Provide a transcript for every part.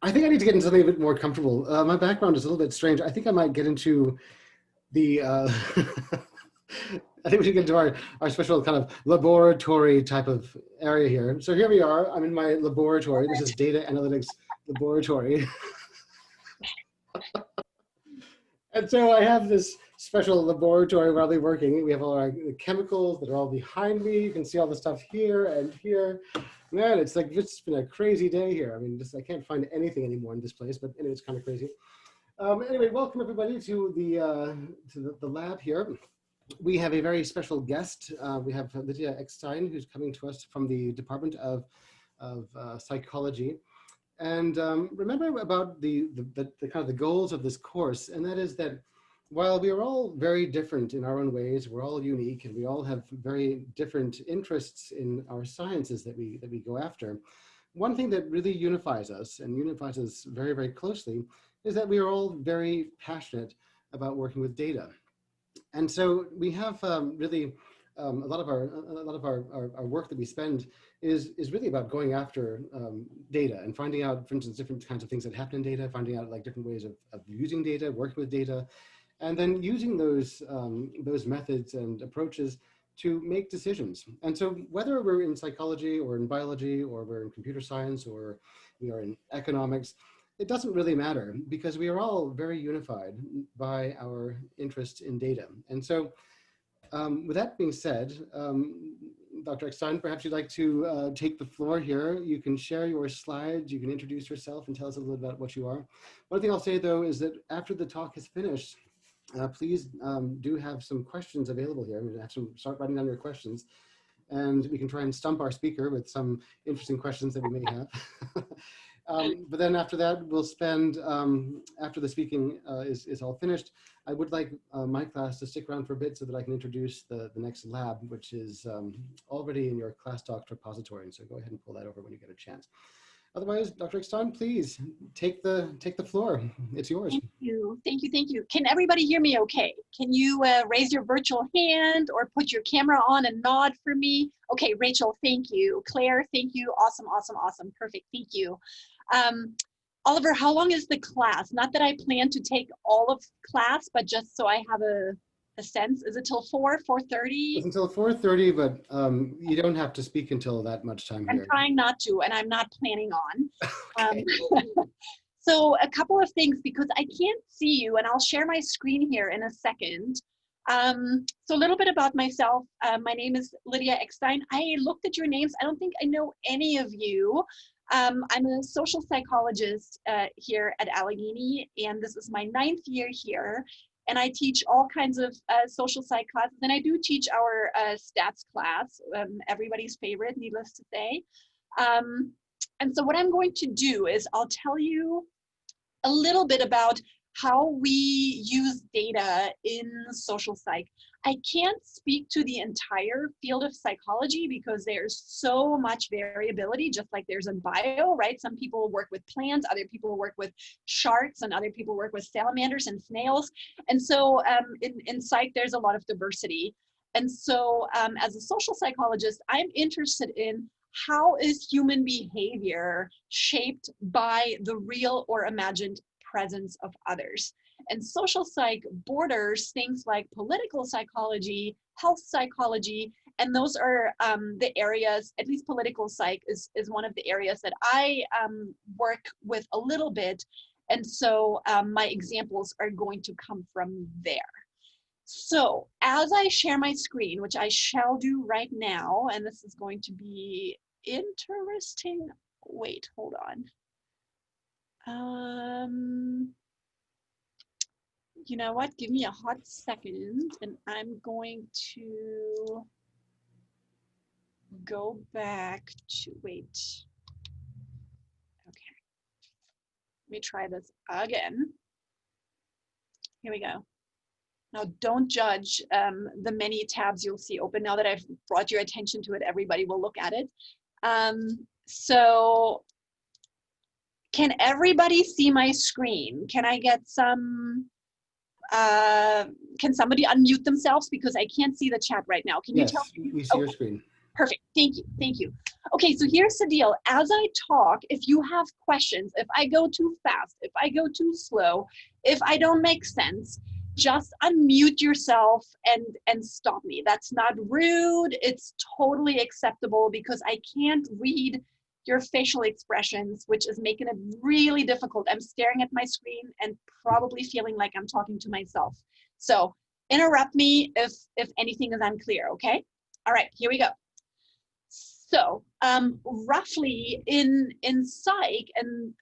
I think I need to get into something a bit more comfortable. My background is a little bit strange. I think I might get into the, I think we should get into our special kind of laboratory type of area here. So here we are, I'm in my laboratory. This is data analytics laboratory. And so I have this special laboratory where I'll be working. We have all our chemicals that are all behind me. You can see all the stuff here and here. Man, it's like, it's been a crazy day here. I mean, I can't find anything anymore in this place, but anyway, it's kind of crazy. Anyway, welcome everybody to the lab here. We have a very special guest. We have Lydia Eckstein, who's coming to us from the Department of Psychology. And remember about the kind of the goals of this course, and that is that while we are all very different in our own ways, we're all unique, and we all have very different interests in our sciences that we go after. One thing that really unifies us, and unifies us very, very closely, is that we are all very passionate about working with data. And so we have really a lot of our work that we spend is really about going after data and finding out, for instance, different kinds of things that happen in data, finding out like different ways of using data, working with data, and then using those methods and approaches to make decisions. And so whether we're in psychology or in biology, or we're in computer science, or we are in economics, it doesn't really matter, because we are all very unified by our interest in data. And so with that being said, Dr. Eckstein, perhaps you'd like to take the floor here. You can share your slides, you can introduce yourself and tell us a little bit about what you are. One thing I'll say though is that after the talk is finished, please do have some questions available here. I'm gonna start writing down your questions, and we can try and stump our speaker with some interesting questions that we may have. But then after that, we'll spend, after the speaking is all finished, I would like my class to stick around for a bit so that I can introduce the next lab, which is already in your class docs repository. So go ahead and pull that over when you get a chance. Otherwise, Dr. Eckstein, please take the floor. It's yours. Thank you, thank you, thank you. Can everybody hear me okay? Can you raise your virtual hand or put your camera on and nod for me? Okay, Rachel, thank you. Claire, thank you. Awesome, awesome, awesome. Perfect, thank you. Oliver, how long is the class? Not that I plan to take all of class, but just so I have a sense. Is it till 4:30? It's until 4:30, but you don't have to speak until that much time here. I'm trying not to, and I'm not planning on. Okay. So a couple of things, because I can't see you, and I'll share my screen here in a second. So a little bit about myself. My name is Lydia Eckstein. I looked at your names. I don't think I know any of you. I'm a social psychologist here at Allegheny, and this is my 9th year here. And I teach all kinds of social psych classes, and I do teach our stats class, everybody's favorite, needless to say. And so what I'm going to do is I'll tell you a little bit about how we use data in social psych. I can't speak to the entire field of psychology because there's so much variability, just like there's in bio, right? Some people work with plants, other people work with sharks, and other people work with salamanders and snails. And so in psych, there's a lot of diversity. And so as a social psychologist, I'm interested in how is human behavior shaped by the real or imagined presence of others. And social psych borders things like political psychology, health psychology, and those are the areas, at least political psych is one of the areas that I work with a little bit. And so my examples are going to come from there. So as I share my screen, which I shall do right now, and this is going to be interesting. Wait, hold on. You know what? Give me a hot second, and I'm going to go back to, wait. Okay. Let me try this again. Here we go. Now, don't judge the many tabs you'll see open. Now that I've brought your attention to it, everybody will look at it. So can everybody see my screen? Can I get some, can somebody unmute themselves? Because I can't see the chat right now. Can you tell me? We see your screen. Perfect. Thank you. Thank you. Okay, so here's the deal. As I talk, if you have questions, if I go too fast, if I go too slow, if I don't make sense, just unmute yourself and stop me. That's not rude. It's totally acceptable because I can't read your facial expressions, which is making it really difficult. I'm staring at my screen and probably feeling like I'm talking to myself. So interrupt me if anything is unclear, okay? All right, here we go. So roughly in psych and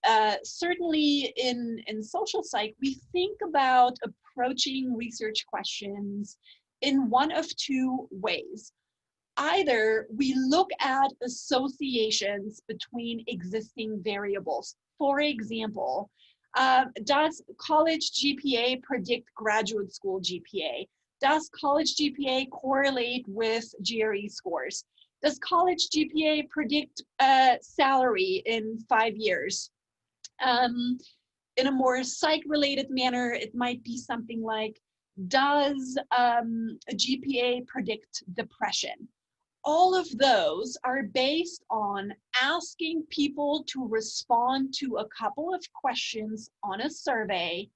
certainly in social psych, we think about approaching research questions in one of two ways. Either we look at associations between existing variables. For example, does college GPA predict graduate school GPA? Does college GPA correlate with GRE scores? Does college GPA predict salary in 5 years? In a more psych-related manner, it might be something like, does a GPA predict depression? All of those are based on asking people to respond to a couple of questions on a survey,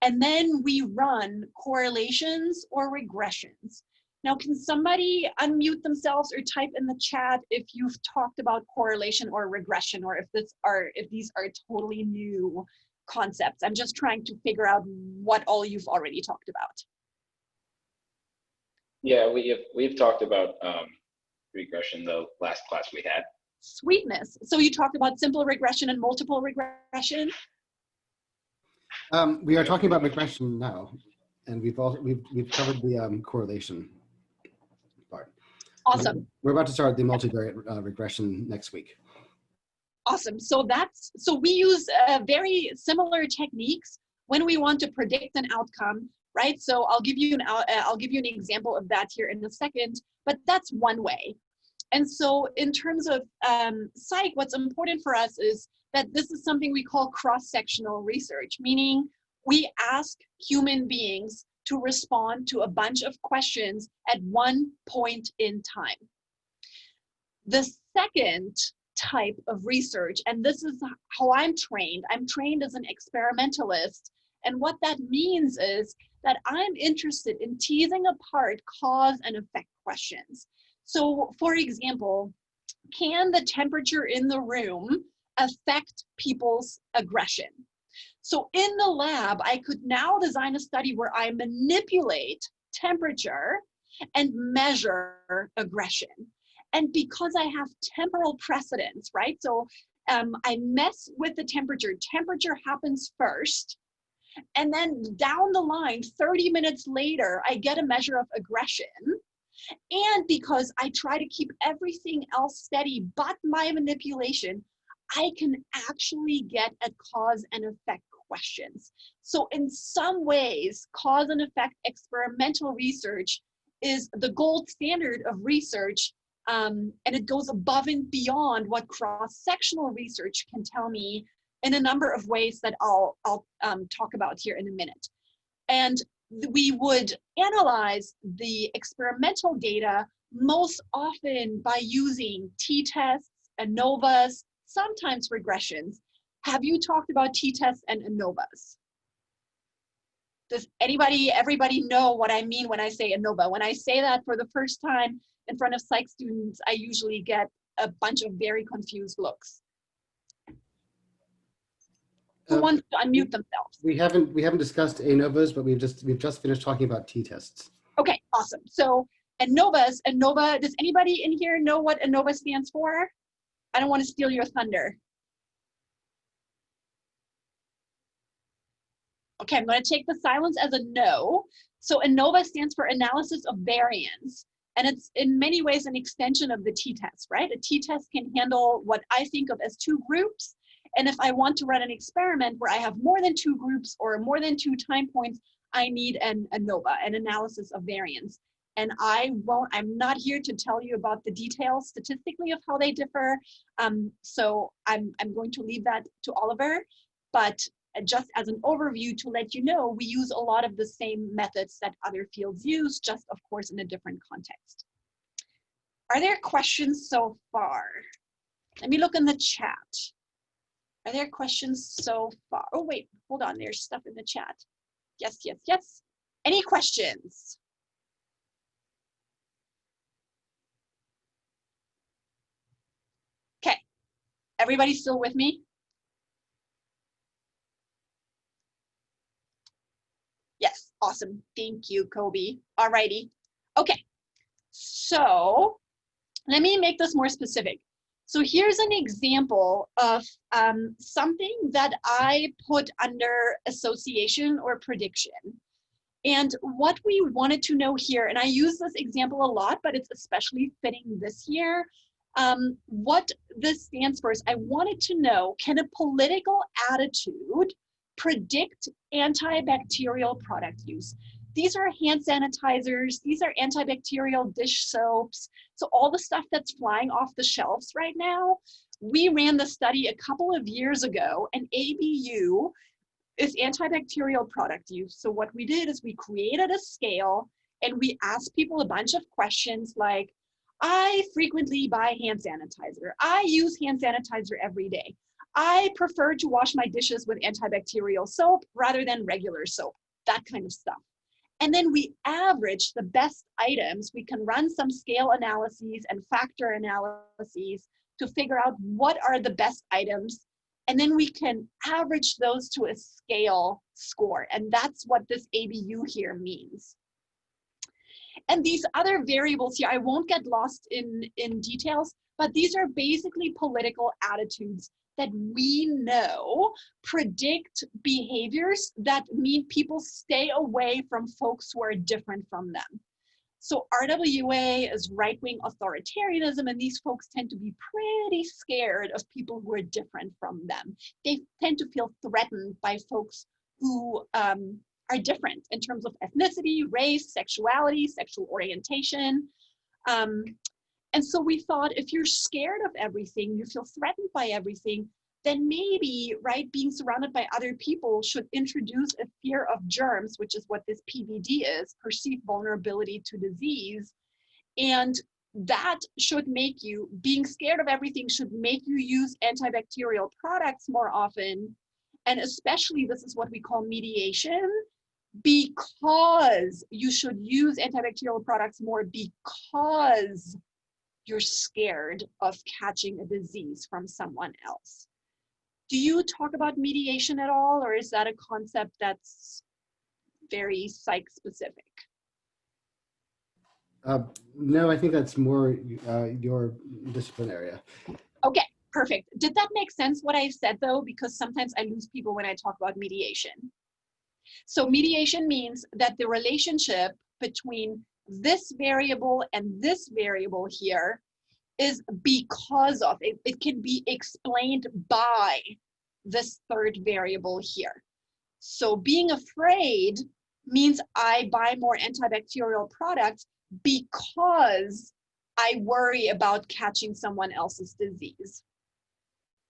and then we run correlations or regressions. Now, can somebody unmute themselves or type in the chat if you've talked about correlation or regression, or if these are totally new concepts? I'm just trying to figure out what all you've already talked about. Yeah, we've talked about regression the last class we had. Sweetness. So you talked about simple regression and multiple regression? We are talking about regression now, and we've covered the correlation part. Awesome. We're about to start the multivariate regression next week. Awesome. So we use very similar techniques when we want to predict an outcome, right? So I'll give you an example of that here in a second, but that's one way. And so in terms of psych, what's important for us is that this is something we call cross-sectional research, meaning we ask human beings to respond to a bunch of questions at one point in time. The second type of research, and this is how I'm trained as an experimentalist, and what that means is that I'm interested in teasing apart cause and effect questions. So for example, can the temperature in the room affect people's aggression? So in the lab, I could now design a study where I manipulate temperature and measure aggression. And because I have temporal precedence, right? So I mess with the temperature. Temperature happens first. And then down the line, 30 minutes later, I get a measure of aggression. And because I try to keep everything else steady but my manipulation, I can actually get at cause and effect questions. So in some ways, cause and effect experimental research is the gold standard of research, and it goes above and beyond what cross-sectional research can tell me in a number of ways that I'll talk about here in a minute. And we would analyze the experimental data most often by using t-tests, ANOVAs, sometimes regressions. Have you talked about t-tests and ANOVAs? Does everybody know what I mean when I say ANOVA? When I say that for the first time in front of psych students, I usually get a bunch of very confused looks. Who wants to unmute themselves? We haven't discussed ANOVAs, but we've just finished talking about t-tests. Okay, awesome. So ANOVA, does anybody in here know what ANOVA stands for? I don't want to steal your thunder. Okay, I'm going to take the silence as a no. So ANOVA stands for analysis of variance. And it's in many ways an extension of the t-test, right? A t-test can handle what I think of as two groups. And if I want to run an experiment where I have more than two groups or more than two time points, I need an ANOVA, an analysis of variance. And I'm not here to tell you about the details statistically of how they differ. So I'm going to leave that to Oliver, but just as an overview to let you know, we use a lot of the same methods that other fields use, just of course in a different context. Are there questions so far? Let me look in the chat. Are there questions so far? Oh, wait, hold on. There's stuff in the chat. Yes, yes, yes. Any questions? Okay, everybody still with me? Yes, awesome. Thank you, Kobe. All righty. Okay, so let me make this more specific. So here's an example of something that I put under association or prediction. And what we wanted to know here, and I use this example a lot, but it's especially fitting this year. What this stands for is I wanted to know, can a political attitude predict antibacterial product use? These are hand sanitizers, these are antibacterial dish soaps. So all the stuff that's flying off the shelves right now, we ran the study a couple of years ago, and ABU is antibacterial product use. So what we did is we created a scale and we asked people a bunch of questions like, I frequently buy hand sanitizer. I use hand sanitizer every day. I prefer to wash my dishes with antibacterial soap rather than regular soap, that kind of stuff. And then we average the best items. We can run some scale analyses and factor analyses to figure out what are the best items. And then we can average those to a scale score. And that's what this ABU here means. And these other variables here, I won't get lost in details, but these are basically political attitudes that we know predict behaviors that mean people stay away from folks who are different from them. So RWA is right-wing authoritarianism, and these folks tend to be pretty scared of people who are different from them. They tend to feel threatened by folks who are different in terms of ethnicity, race, sexuality, sexual orientation. And so we thought, if you're scared of everything, you feel threatened by everything, then maybe, right, being surrounded by other people should introduce a fear of germs, which is what this PVD is, perceived vulnerability to disease. And that should make you, being scared of everything should make you use antibacterial products more often. And especially, this is what we call mediation, because you should use antibacterial products more because you're scared of catching a disease from someone else. Do you talk about mediation at all, or is that a concept that's very psych specific? No, I think that's more your discipline area. Okay, perfect. Did that make sense what I said though? Because sometimes I lose people when I talk about mediation. So mediation means that the relationship between this variable and this variable here is because of, it can be explained by this third variable here. So being afraid means I buy more antibacterial products because I worry about catching someone else's disease.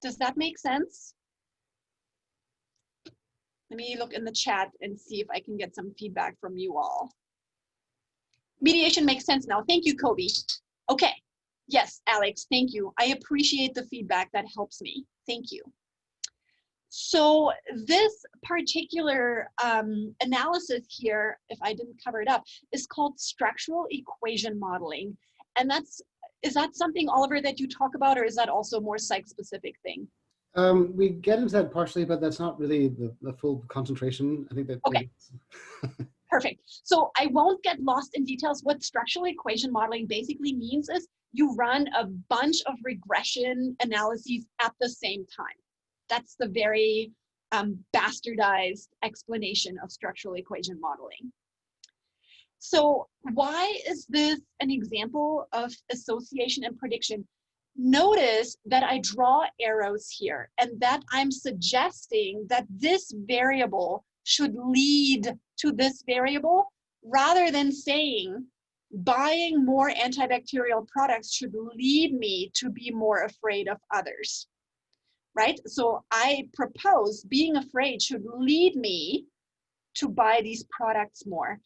Does that make sense? Let me look in the chat and see if I can get some feedback from you all. Mediation makes sense now. Thank you, Kobe. Okay. Yes, Alex, thank you. I appreciate the feedback. That helps me. Thank you. So this particular analysis here, if I didn't cover it up, is called structural equation modeling. And is that something, Oliver, that you talk about, or is that also a more psych-specific thing? We get into that partially, but that's not really the full concentration. I think that. Okay. Perfect. So I won't get lost in details. What structural equation modeling basically means is you run a bunch of regression analyses at the same time. That's the very bastardized explanation of structural equation modeling. So why is this an example of association and prediction? Notice that I draw arrows here and that I'm suggesting that this variable should lead to this variable rather than saying buying more antibacterial products should lead me to be more afraid of others, right? So I propose being afraid should lead me to buy these products more.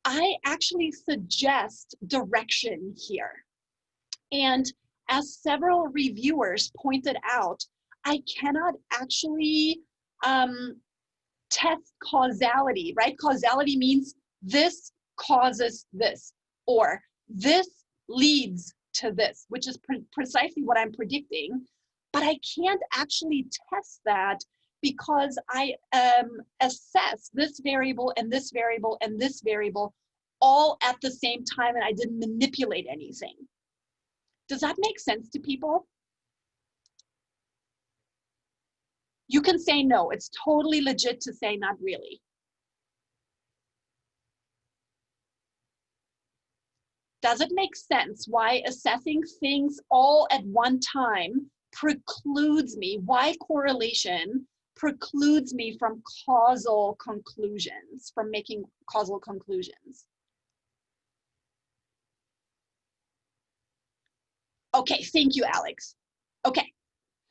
I actually suggest direction here. And as several reviewers pointed out, I cannot actually test causality, right? Causality means this causes this, or this leads to this, which is precisely what I'm predicting. But I can't actually test that because I assess this variable and this variable and this variable all at the same time, and I didn't manipulate anything. Does that make sense to people? You can say no. It's totally legit to say not really. Does it make sense why assessing things all at one time precludes me? Why correlation precludes me from causal conclusions, from making causal conclusions? Okay, thank you, Alex. Okay,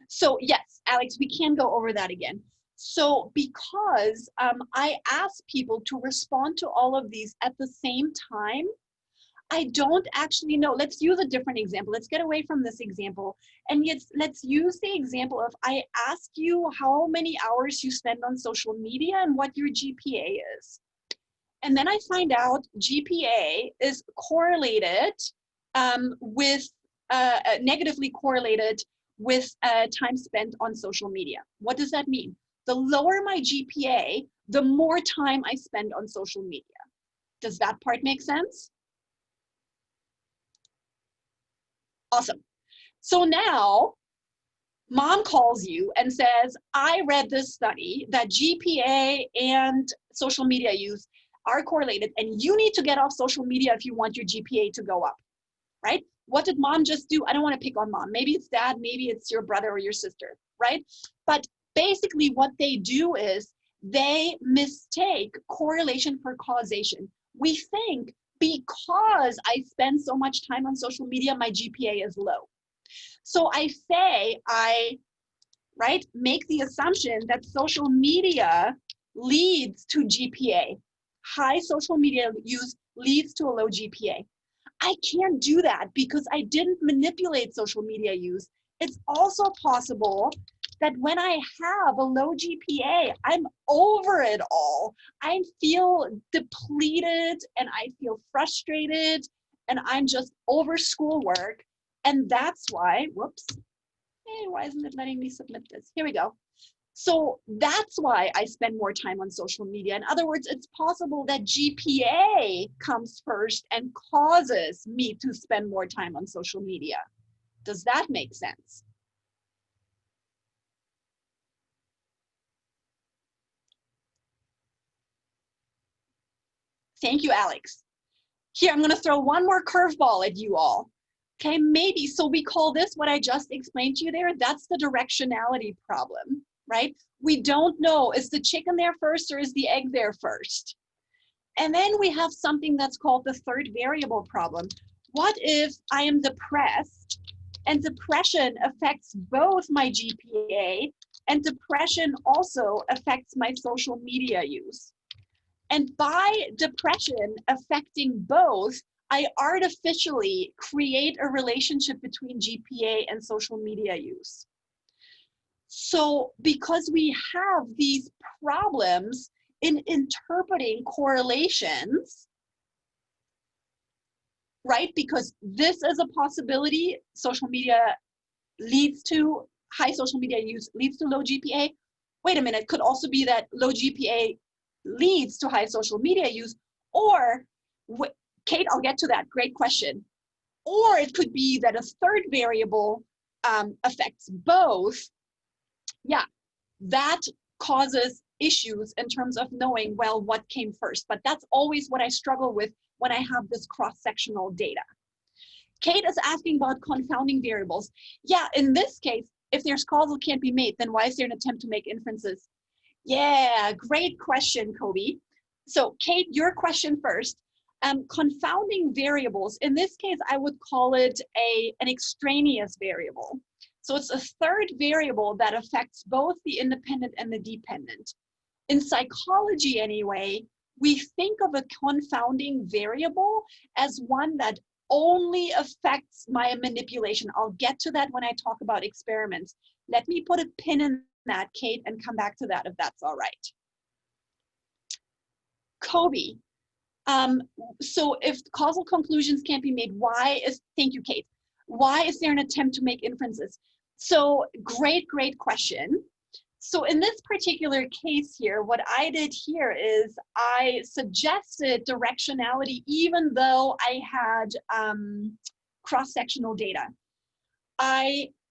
so yes, Alex, we can go over that again. So because I ask people to respond to all of these at the same time, I don't actually know. Let's use a different example. Let's get away from this example. And yet, let's use the example of I ask you how many hours you spend on social media and what your GPA is. And then I find out GPA is correlated negatively correlated with time spent on social media. What does that mean? The lower my GPA, the more time I spend on social media. Does that part make sense? Awesome. So now, mom calls you and says, I read this study that GPA and social media use are correlated, and you need to get off social media if you want your GPA to go up, right? What did mom just do? I don't want to pick on mom. Maybe it's dad, maybe it's your brother or your sister, right? But basically what they do is they mistake correlation for causation. We think because I spend so much time on social media, my GPA is low. So I say, make the assumption that social media leads to GPA. High social media use leads to a low GPA. I can't do that because I didn't manipulate social media use. It's also possible that when I have a low GPA, I'm over it all. I feel depleted and I feel frustrated and I'm just over schoolwork. And that's why, whoops, hey, why isn't it letting me submit this? Here we go. So that's why I spend more time on social media. In other words, it's possible that GPA comes first and causes me to spend more time on social media. Does that make sense? Thank you, Alex. Here, I'm going to throw one more curveball at you all. Okay, maybe, so we call this what I just explained to you there, that's the directionality problem, right? We don't know, is the chicken there first or is the egg there first? And then we have something that's called the third variable problem. What if I am depressed and depression affects both my GPA and depression also affects my social media use? And by depression affecting both, I artificially create a relationship between GPA and social media use. So because we have these problems in interpreting correlations, right? Because this is a possibility, social media leads to, high social media use leads to low GPA. Wait a minute, could also be that low GPA leads to high social media use, or, Kate, I'll get to that, great question. Or it could be that a third variable affects both. Yeah, that causes issues in terms of knowing, well, what came first. But that's always what I struggle with when I have this cross-sectional data. Kate is asking about confounding variables. Yeah, in this case, if there's causal can't be made, then why is there an attempt to make inferences? Yeah, great question, Kobe. So Kate, your question first. Confounding variables, in this case, I would call it an extraneous variable. So it's a third variable that affects both the independent and the dependent. In psychology anyway, we think of a confounding variable as one that only affects my manipulation. I'll get to that when I talk about experiments. Let me put a pin in that, Kate, and come back to that if that's all right. Kobe. So if causal conclusions can't be made, thank you, Kate. Why is there an attempt to make inferences? So great question. So in this particular case here, what I did here is I suggested directionality even though I had cross-sectional data.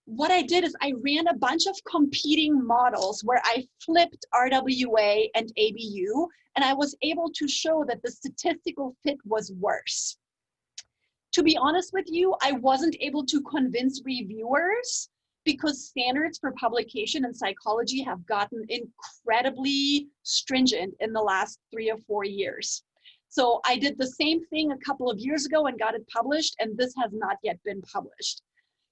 What I did is I ran a bunch of competing models where I flipped RWA and ABU, and I was able to show that the statistical fit was worse. To be honest with you, I wasn't able to convince reviewers because standards for publication in psychology have gotten incredibly stringent in the last 3 or 4 years. So I did the same thing a couple of years ago and got it published, and this has not yet been published.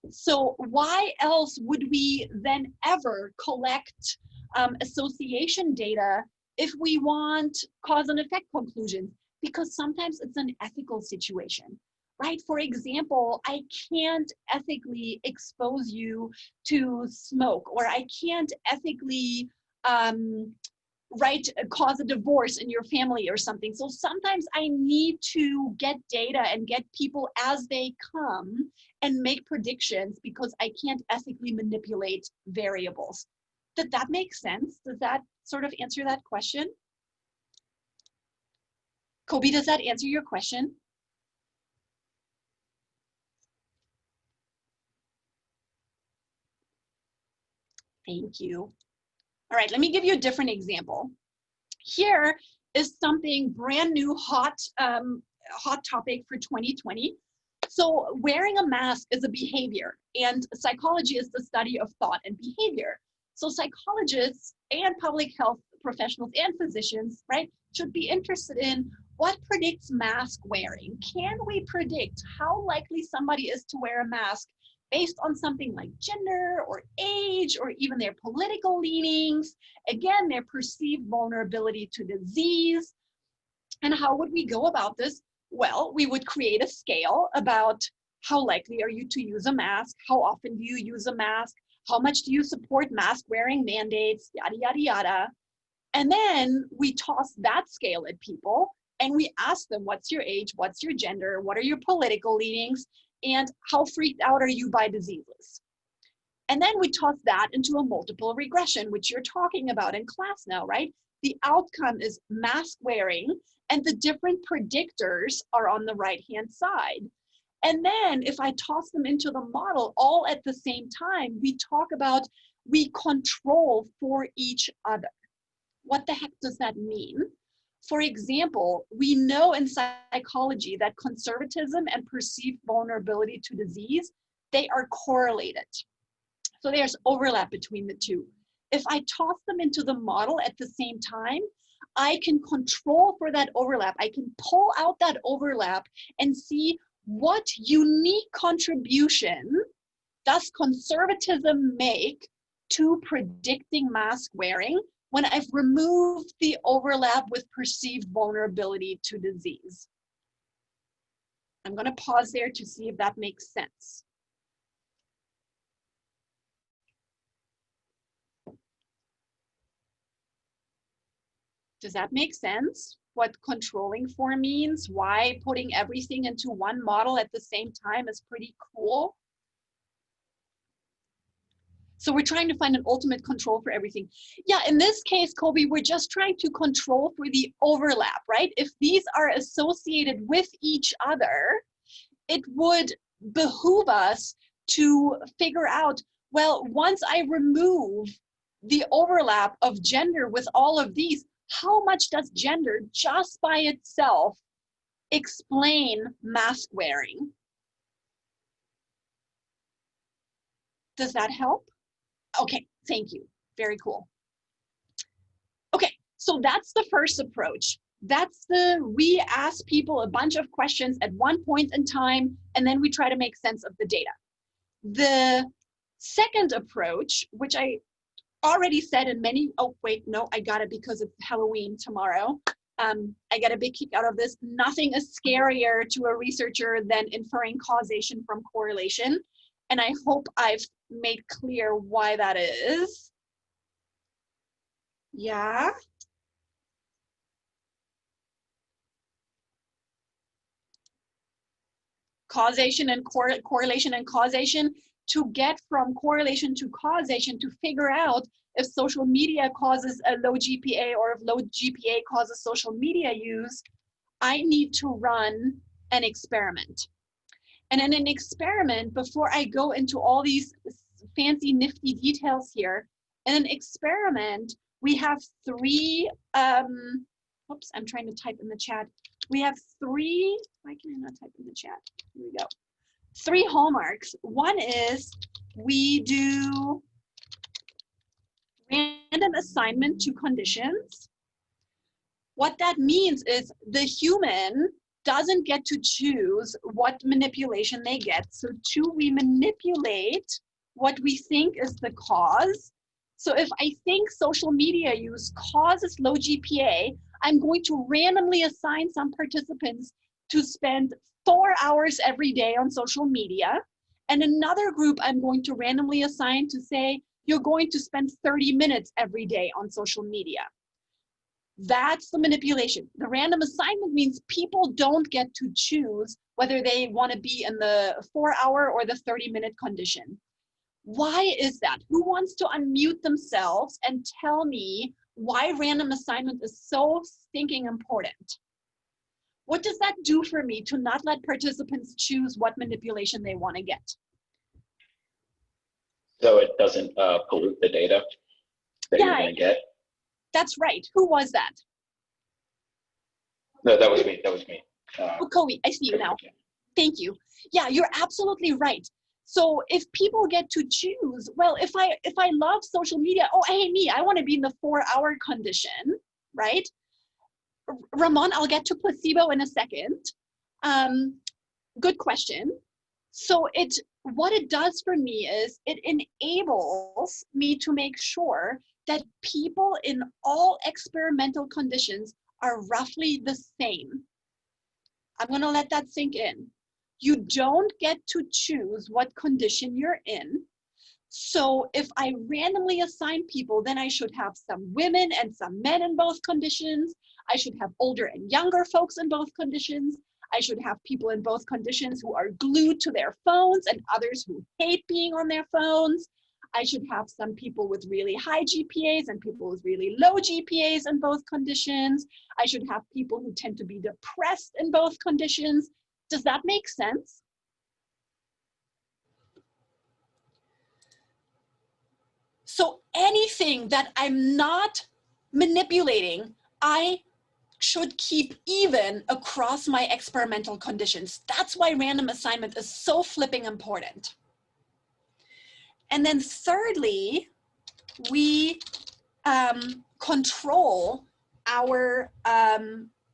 So why else would we then ever collect association data if we want cause and effect conclusions? Because sometimes it's an ethical situation, right? For example, I can't ethically expose you to smoke, or I can't ethically cause a divorce in your family or something. So sometimes I need to get data and get people as they come and make predictions because I can't ethically manipulate variables. Did that make sense? Does that sort of answer that question? Kobe, does that answer your question? Thank you. All right, let me give you a different example. Here is something brand new, hot topic for 2020. So wearing a mask is a behavior, and psychology is the study of thought and behavior. So psychologists and public health professionals and physicians, right, should be interested in what predicts mask wearing. Can we predict how likely somebody is to wear a mask based on something like gender or age or even their political leanings, again, their perceived vulnerability to disease? And how would we go about this? Well, we would create a scale about how likely are you to use a mask, how often do you use a mask, how much do you support mask wearing mandates, yada, yada, yada. And then we toss that scale at people and we ask them, what's your age, what's your gender, what are your political leanings, and how freaked out are you by diseases? And then we toss that into a multiple regression, which you're talking about in class now, right? The outcome is mask wearing, and the different predictors are on the right-hand side. And then if I toss them into the model all at the same time, we talk about, we control for each other. What the heck does that mean? For example, we know in psychology that conservatism and perceived vulnerability to disease, they are correlated. So there's overlap between the two. If I toss them into the model at the same time, I can control for that overlap. I can pull out that overlap and see what unique contribution does conservatism make to predicting mask wearing when I've removed the overlap with perceived vulnerability to disease. I'm going to pause there to see if that makes sense. Does that make sense? What controlling for means, why putting everything into one model at the same time is pretty cool. So we're trying to find an ultimate control for everything. Yeah, in this case, Kobe, we're just trying to control for the overlap, right? If these are associated with each other, it would behoove us to figure out, well, once I remove the overlap of gender with all of these, how much does gender just by itself explain mask wearing? Does that help? Okay, thank you. Very cool. Okay, so that's the first approach. We ask people a bunch of questions at one point in time, and then we try to make sense of the data. The second approach, which I already said in many, oh wait, no, I got it because it's Halloween tomorrow. I get a big kick out of this. Nothing is scarier to a researcher than inferring causation from correlation. And I hope I've made clear why that is. Yeah. Causation and correlation and causation. To get from correlation to causation, to figure out if social media causes a low GPA or if low GPA causes social media use, I need to run an experiment. And in an experiment, before I go into all these fancy nifty details here, in an experiment, we have three, oops, I'm trying to type in the chat. We have three, why can I not type in the chat? Here we go. 3 hallmarks. One is we do random assignment to conditions. What that means is the human doesn't get to choose what manipulation they get. So 2, we manipulate what we think is the cause. So if I think social media use causes low GPA, I'm going to randomly assign some participants to spend 4 hours every day on social media. And another group I'm going to randomly assign to say, you're going to spend 30 minutes every day on social media. That's the manipulation. The random assignment means people don't get to choose whether they want to be in the 4-hour or the 30-minute condition. Why is that? Who wants to unmute themselves and tell me why random assignment is so stinking important? What does that do for me to not let participants choose what manipulation they want to get? So it doesn't pollute the data that you're going to get? That's right. Who was that? No, that was me. That was me. Oh, Kobe, I see you now. Thank you. Yeah, you're absolutely right. So if people get to choose, well, if I love social media, oh, hey, me, I want to be in the 4-hour condition, right? Ramon, I'll get to placebo in a second. Good question. So what it does for me is it enables me to make sure that people in all experimental conditions are roughly the same. I'm going to let that sink in. You don't get to choose what condition you're in. So if I randomly assign people, then I should have some women and some men in both conditions. I should have older and younger folks in both conditions. I should have people in both conditions who are glued to their phones and others who hate being on their phones. I should have some people with really high GPAs and people with really low GPAs in both conditions. I should have people who tend to be depressed in both conditions. Does that make sense? So anything that I'm not manipulating, I should keep even across my experimental conditions. That's why random assignment is so flipping important. And then thirdly, we control our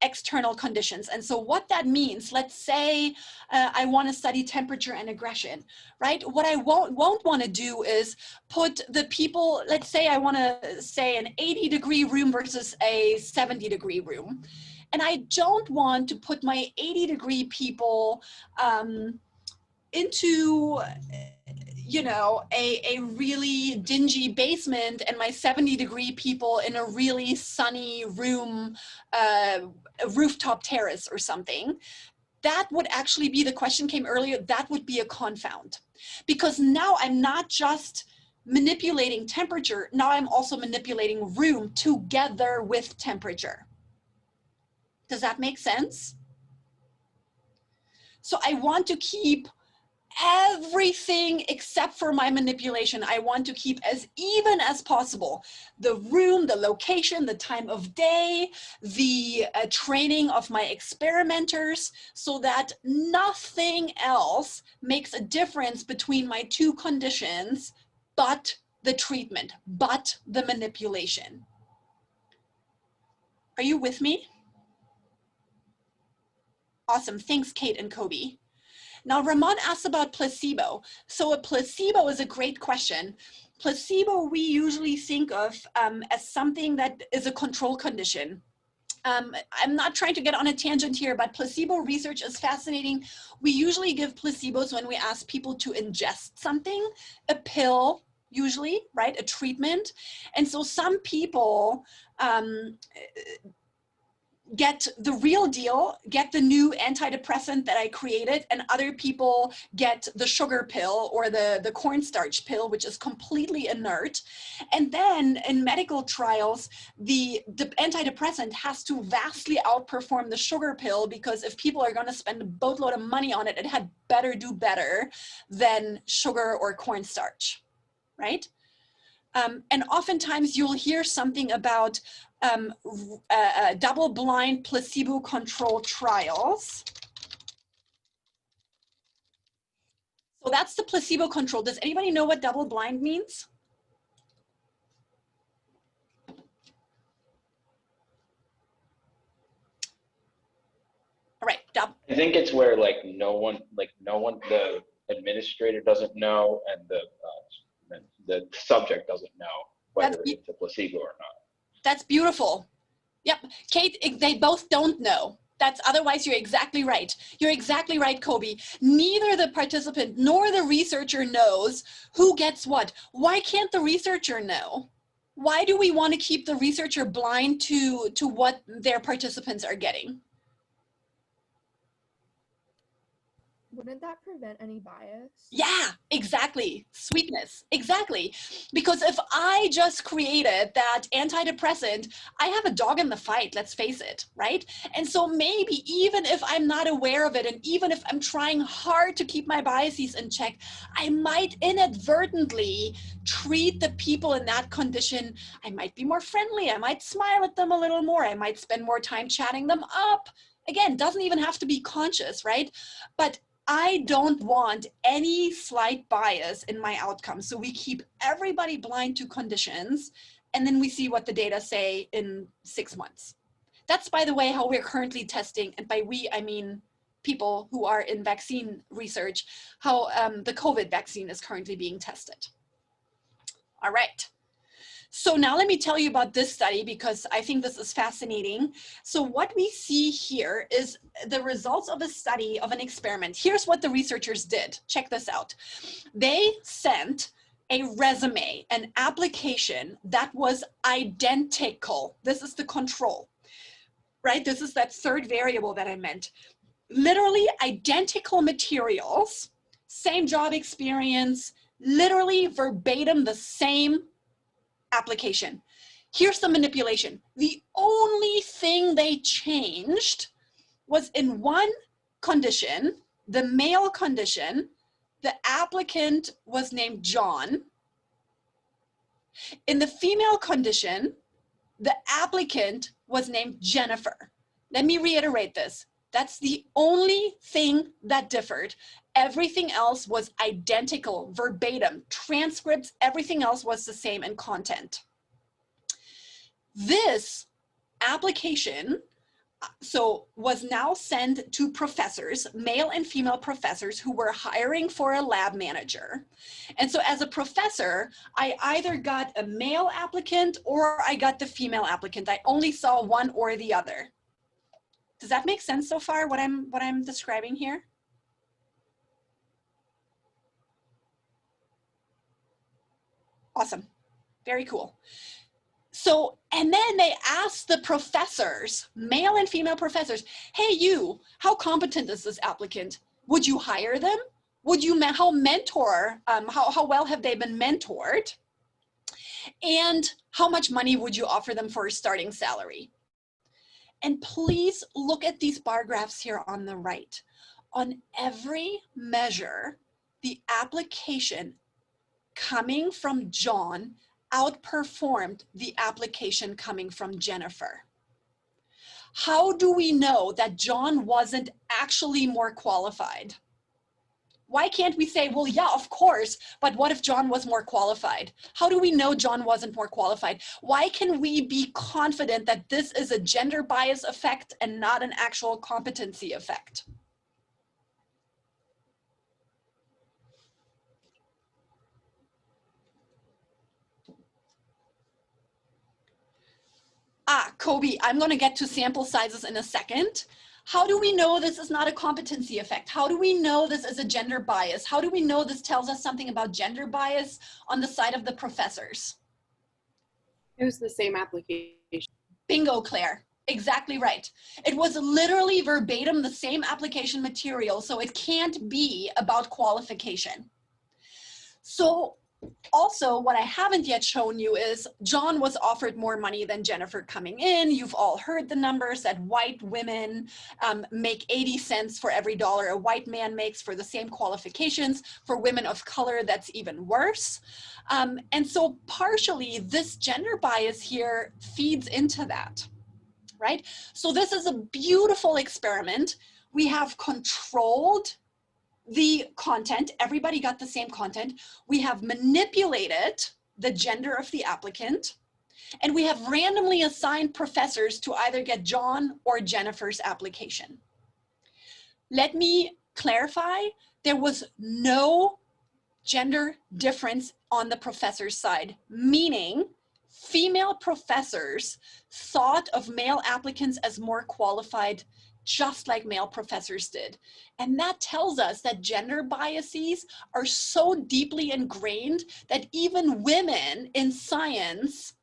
external conditions. And so what that means, let's say I want to study temperature and aggression, right? What I won't want to do is put the people, let's say I want to say an 80-degree room versus a 70-degree room. And I don't want to put my 80-degree people into, you know, a really dingy basement and my 70-degree people in a really sunny room, a rooftop terrace or something. That would actually be, the question came earlier, that would be a confound. Because now I'm not just manipulating temperature, now I'm also manipulating room together with temperature. Does that make sense? So I want to keep everything except for my manipulation. I want to keep as even as possible. The room, the location, the time of day, the training of my experimenters, so that nothing else makes a difference between my two conditions but the treatment, but the manipulation. Are you with me? Awesome, thanks Kate and Kobe. Now, Ramon asked about placebo. So a placebo is a great question. Placebo, we usually think of as something that is a control condition. I'm not trying to get on a tangent here, but placebo research is fascinating. We usually give placebos when we ask people to ingest something, a pill, usually, right? A treatment. And so some people get the real deal, get the new antidepressant that I created, and other people get the sugar pill or the cornstarch pill, which is completely inert. And then in medical trials, the antidepressant has to vastly outperform the sugar pill, because if people are going to spend a boatload of money on it, it had better do better than sugar or cornstarch, right? And oftentimes you'll hear something about double-blind placebo-controlled trials. So that's the placebo control. Does anybody know what double-blind means? All right. I think it's where no one, the administrator doesn't know, and the subject doesn't know whether it's a placebo or not. That's beautiful. Yep, Kate, they both don't know. Otherwise you're exactly right. You're exactly right, Kobe. Neither the participant nor the researcher knows who gets what. Why can't the researcher know? Why do we want to keep the researcher blind to what their participants are getting? Wouldn't that prevent any bias? Yeah, exactly. Sweetness, exactly. Because if I just created that antidepressant, I have a dog in the fight, let's face it, right? And so maybe even if I'm not aware of it, and even if I'm trying hard to keep my biases in check, I might inadvertently treat the people in that condition. I might be more friendly. I might smile at them a little more. I might spend more time chatting them up. Again, doesn't even have to be conscious, right? But I don't want any slight bias in my outcome. So we keep everybody blind to conditions, and then we see what the data say in 6 months. That's, by the way, how we're currently testing, and by we, I mean people who are in vaccine research, how the COVID vaccine is currently being tested. All right. So now let me tell you about this study, because I think this is fascinating. So what we see here is the results of a study of an experiment. Here's what the researchers did. Check this out. They sent a resume, an application that was identical. This is the control, right? This is that third variable that I meant. Literally identical materials, same job experience, literally verbatim the same application. Here's the manipulation. The only thing they changed was in one condition, the male condition, the applicant was named John. In the female condition, the applicant was named Jennifer. Let me reiterate this. That's the only thing that differed. Everything else was identical, verbatim, transcripts, everything else was the same in content. This application was now sent to professors, male and female professors, who were hiring for a lab manager. And so as a professor, I either got a male applicant or I got the female applicant. I only saw one or the other. Does that make sense so far, what I'm describing here? Awesome. Very cool. So, and then they asked the professors, male and female professors, hey, how competent is this applicant? Would you hire them? Would you, how well have they been mentored? And how much money would you offer them for a starting salary? And please look at these bar graphs here on the right. On every measure, the application coming from John outperformed the application coming from Jennifer. How do we know that John wasn't actually more qualified? Why can't we say, well, yeah, of course, but what if John was more qualified? How do we know John wasn't more qualified? Why can we be confident that this is a gender bias effect and not an actual competency effect? Kobe, I'm going to get to sample sizes in a second. How do we know this is not a competency effect? How do we know this is a gender bias? How do we know this tells us something about gender bias on the side of the professors? It was the same application. Bingo, Claire. Exactly right. It was literally verbatim the same application material, so it can't be about qualification. So also, what I haven't yet shown you is John was offered more money than Jennifer coming in. You've all heard the numbers that white women make 80 cents for every dollar a white man makes for the same qualifications. For women of color, that's even worse. And so partially, this gender bias here feeds into that, right? So this is a beautiful experiment. We have controlled the content, everybody got the same content. We have manipulated the gender of the applicant, and we have randomly assigned professors to either get John or Jennifer's application. Let me clarify, there was no gender difference on the professor's side, meaning female professors thought of male applicants as more qualified just like male professors did. And that tells us that gender biases are so deeply ingrained that even women in science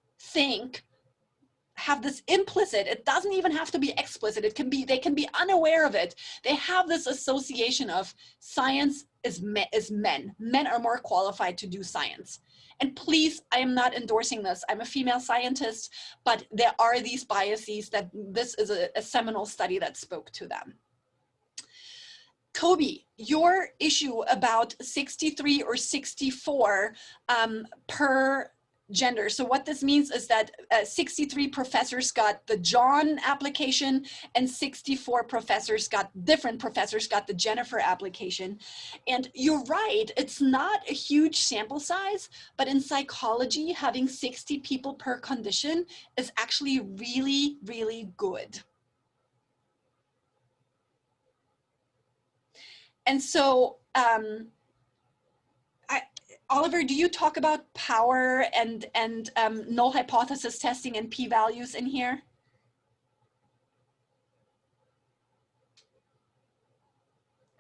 have this implicit, it doesn't even have to be explicit, they can be unaware of it. They have this association of science is men. Men are more qualified to do science. And please, I am not endorsing this. I'm a female scientist, but there are these biases that this is a seminal study that spoke to them. Kobe, your issue about 63 or 64 per gender. So what this means is that 63 professors got the John application and 64 different professors got the Jennifer application. And you're right, it's not a huge sample size, but in psychology, having 60 people per condition is actually really, really good. And so, Oliver, do you talk about power and null hypothesis testing and p-values in here?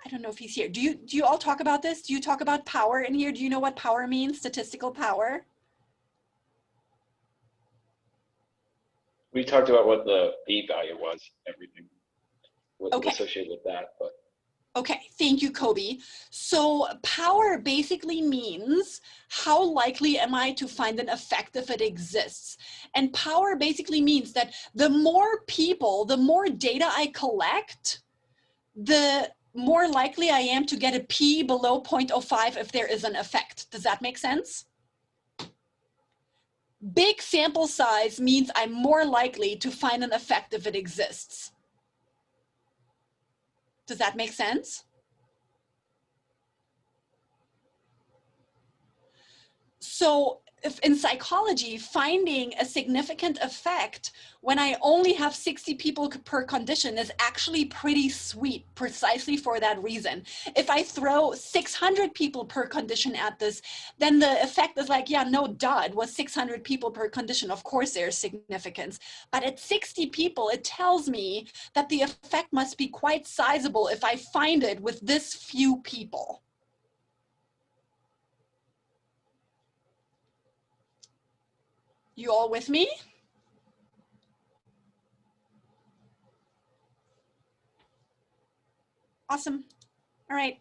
I don't know if he's here. Do you all talk about this? Do you talk about power in here? Do you know what power means, statistical power? We talked about what the p-value was, everything Okay. associated with that, but. Okay, thank you, Kobe. So power basically means how likely am I to find an effect if it exists? And power basically means that the more people, the more data I collect, the more likely I am to get a P below 0.05 if there is an effect. Does that make sense? Big sample size means I'm more likely to find an effect if it exists. Does that make sense? So if in psychology, finding a significant effect when I only have 60 people per condition is actually pretty sweet, precisely for that reason. If I throw 600 people per condition at this, then the effect is like, yeah, no, duh, it was 600 people per condition. Of course there's significance. But at 60 people, it tells me that the effect must be quite sizable if I find it with this few people. You all with me? Awesome. All right,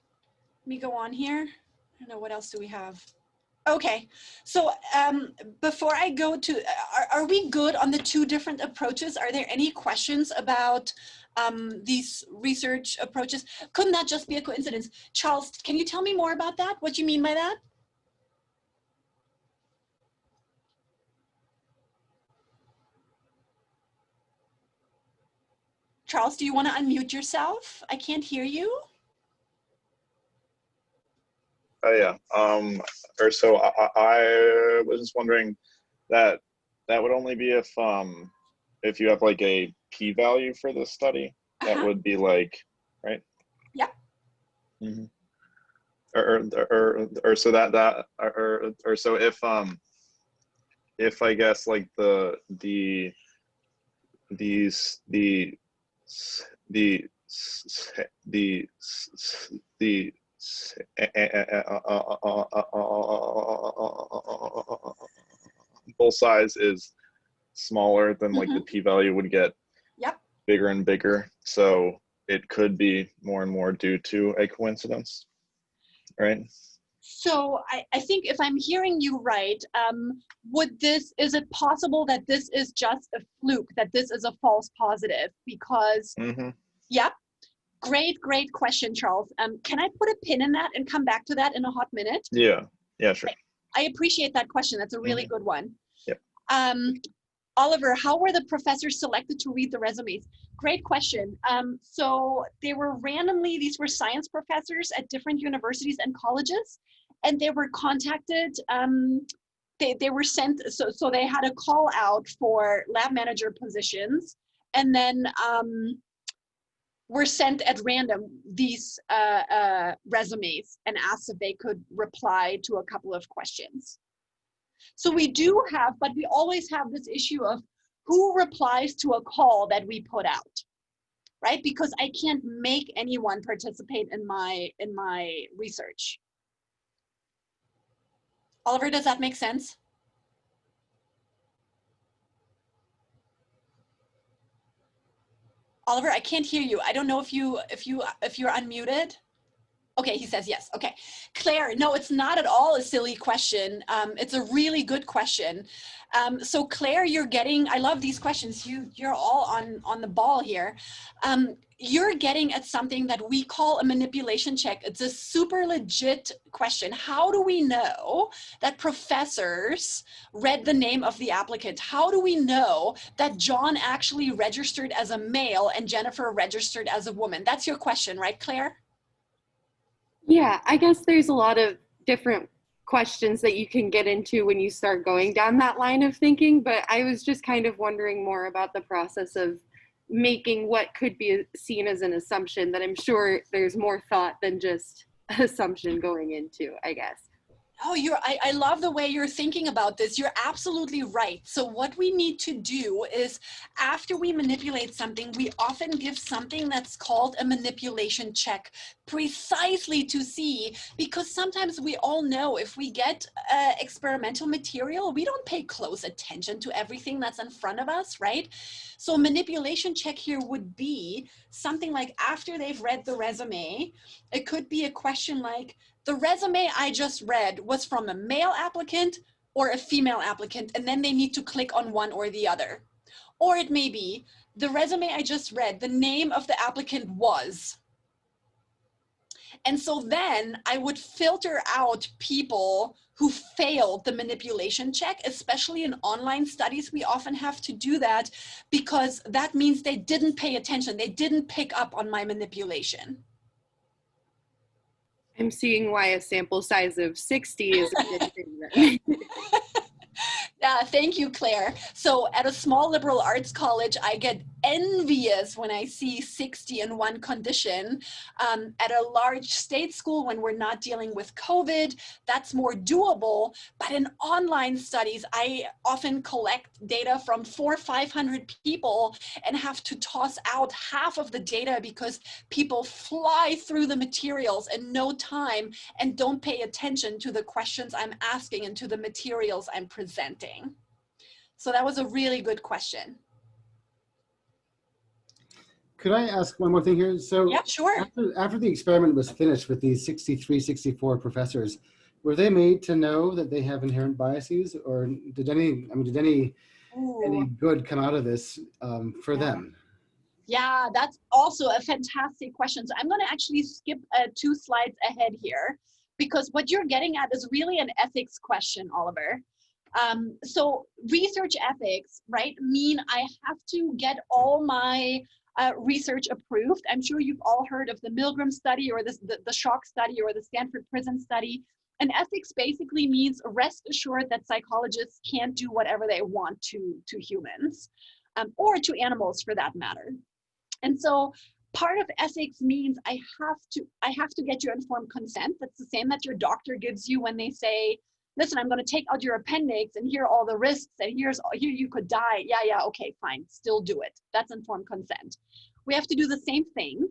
let me go on here. I don't know, what else do we have? Okay, so before I go to, are we good on the two different approaches? Are there any questions about these research approaches? Couldn't that just be a coincidence? Charles, can you tell me more about that? What you mean by that? Charles, do you want to unmute yourself? I can't hear you. Yeah. Or so I was just wondering that would only be if you have like a p-value for the study. That would be like, right? Yeah. Mm-hmm. Or so that or so if I guess like the these the sample size is smaller, then like the p-value would get bigger and bigger. So it could be more and more due to a coincidence, right? So I think if I'm hearing you right, is it possible that this is just a fluke, that this is a false positive? Because, yep, great question, Charles. Can I put a pin in that and come back to that in a hot minute? Yeah, sure. I appreciate that question. That's a really good one. Yep. Oliver, how were the professors selected to read the resumes? Great question. So they were randomly, these were science professors at different universities and colleges, and they were contacted, they were sent, so they had a call out for lab manager positions, and then were sent at random these resumes and asked if they could reply to a couple of questions. So we do have, but we always have this issue of who replies to a call that we put out, right? Because I can't make anyone participate in my research. Oliver, does that make sense? Oliver, I can't hear you. I don't know if you're unmuted. Okay, he says yes. Okay, Claire, no, it's not at all a silly question. It's a really good question. So Claire, you're getting, I love these questions. You're all on the ball here. You're getting at something that we call a manipulation check. It's a super legit question. How do we know that professors read the name of the applicant? How do we know that John actually registered as a male and Jennifer registered as a woman? That's your question, right, Claire? Yeah, I guess there's a lot of different questions that you can get into when you start going down that line of thinking, but I was just kind of wondering more about the process of making what could be seen as an assumption that I'm sure there's more thought than just assumption going into, I guess. Oh, I love the way you're thinking about this. You're absolutely right. So what we need to do is, after we manipulate something, we often give something that's called a manipulation check, precisely to see, because sometimes we all know if we get experimental material, we don't pay close attention to everything that's in front of us, right? So manipulation check here would be something like, after they've read the resume, it could be a question like, the resume I just read was from a male applicant or a female applicant, and then they need to click on one or the other. Or it may be, the resume I just read, the name of the applicant was. And so then I would filter out people who failed the manipulation check, especially in online studies. We often have to do that because that means they didn't pay attention. They didn't pick up on my manipulation. I'm seeing why a sample size of 60 is a good thing then. Thank you, Claire. So at a small liberal arts college, I get envious when I see 60 in one condition. At a large state school, when we're not dealing with COVID, that's more doable. But in online studies, I often collect data from 400 or 500 people and have to toss out half of the data because people fly through the materials in no time and don't pay attention to the questions I'm asking and to the materials I'm presenting. So that was a really good question. Could I ask one more thing here? So yeah, sure. After the experiment was finished with these 63, 64 professors, were they made to know that they have inherent biases, or did any good come out of this for them? Yeah, that's also a fantastic question. So I'm going to actually skip 2 slides ahead here, because what you're getting at is really an ethics question, Oliver. So research ethics, right, mean I have to get all my research approved. I'm sure you've all heard of the Milgram study or the shock study or the Stanford prison study. And ethics basically means rest assured that psychologists can't do whatever they want to humans or to animals for that matter. And so part of ethics means I have to get your informed consent. That's the same that your doctor gives you when they say, listen, I'm going to take out your appendix and here are all the risks and here you could die. Yeah, okay, fine, still do it. That's informed consent. We have to do the same thing.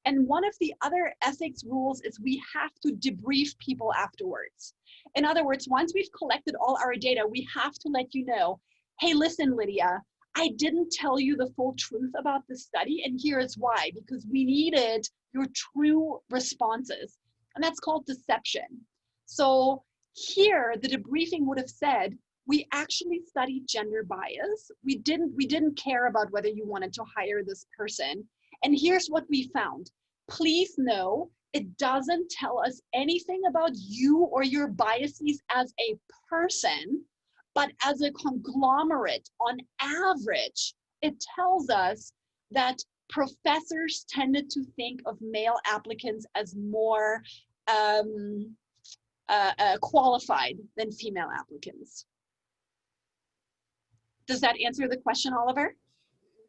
And one of the other ethics rules is we have to debrief people afterwards. In other words, once we've collected all our data, we have to let you know, hey, listen, Lydia, I didn't tell you the full truth about the study, and here is why, because we needed your true responses. And that's called deception. So here, the debriefing would have said, we actually studied gender bias. We didn't care about whether you wanted to hire this person. And here's what we found. Please know it doesn't tell us anything about you or your biases as a person, but as a conglomerate. On average, it tells us that professors tended to think of male applicants as more qualified than female applicants. Does that answer the question, Oliver?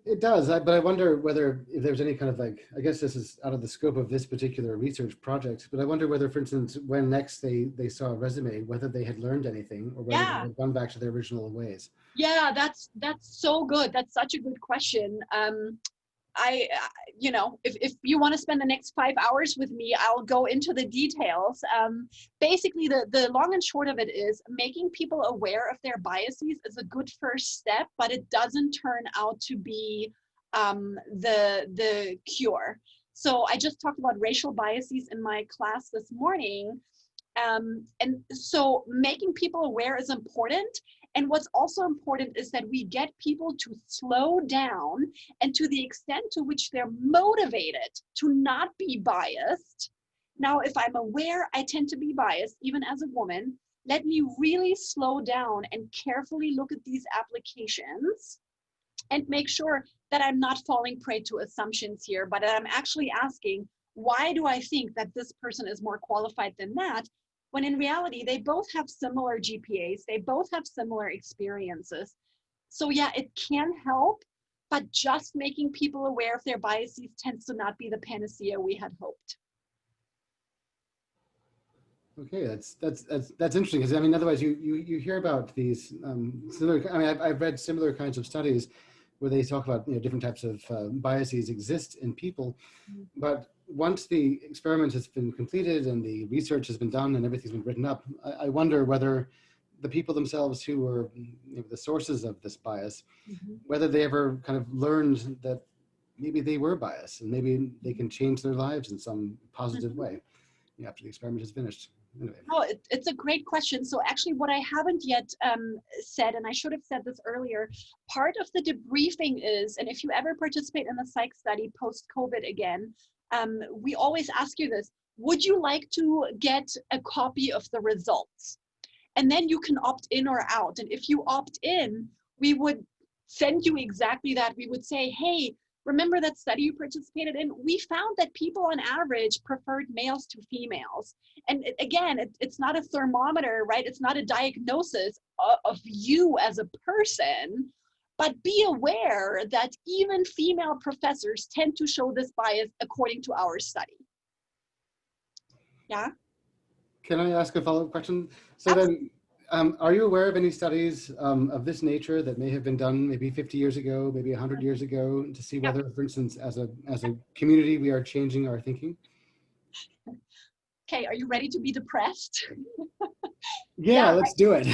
It does, but I wonder whether if there's any kind of like, I guess this is out of the scope of this particular research project, but I wonder whether, for instance, when next they saw a resume, whether they had learned anything or whether they had gone back to their original ways. Yeah, that's so good. That's such a good question. You know, if you want to spend the next 5 hours with me, I'll go into the details. Basically, the long and short of it is making people aware of their biases is a good first step, but it doesn't turn out to be the cure. So I just talked about racial biases in my class this morning. And so making people aware is important. And what's also important is that we get people to slow down, and to the extent to which they're motivated to not be biased. Now, if I'm aware I tend to be biased, even as a woman, let me really slow down and carefully look at these applications and make sure that I'm not falling prey to assumptions here, but that I'm actually asking, why do I think that this person is more qualified than that? When in reality, they both have similar GPAs, they both have similar experiences. So yeah, it can help, but just making people aware of their biases tends to not be the panacea we had hoped. Okay, that's interesting, because I mean, otherwise you hear about these similar. I mean, I've read similar kinds of studies where they talk about, you know, different types of biases exist in people, but once the experiment has been completed and the research has been done and everything's been written up, I wonder whether the people themselves who were, you know, the sources of this bias, whether they ever kind of learned that maybe they were biased and maybe they can change their lives in some positive way, you know, after the experiment is finished. Anyway. Oh, it's a great question. So actually what I haven't yet said, and I should have said this earlier, part of the debriefing is, and if you ever participate in the psych study post-COVID again, we always ask you this: would you like to get a copy of the results? And then you can opt in or out. And if you opt in, we would send you exactly that. We would say, hey, remember that study you participated in? We found that people on average preferred males to females. And again, it's not a thermometer, right? It's not a diagnosis of you as a person. But be aware that even female professors tend to show this bias according to our study. Yeah? Can I ask a follow-up question? So Absolutely. then, are you aware of any studies of this nature that may have been done maybe 50 years ago, maybe 100 years ago, to see whether, for instance, as a community, we are changing our thinking? Okay, are you ready to be depressed? Yeah, let's do it.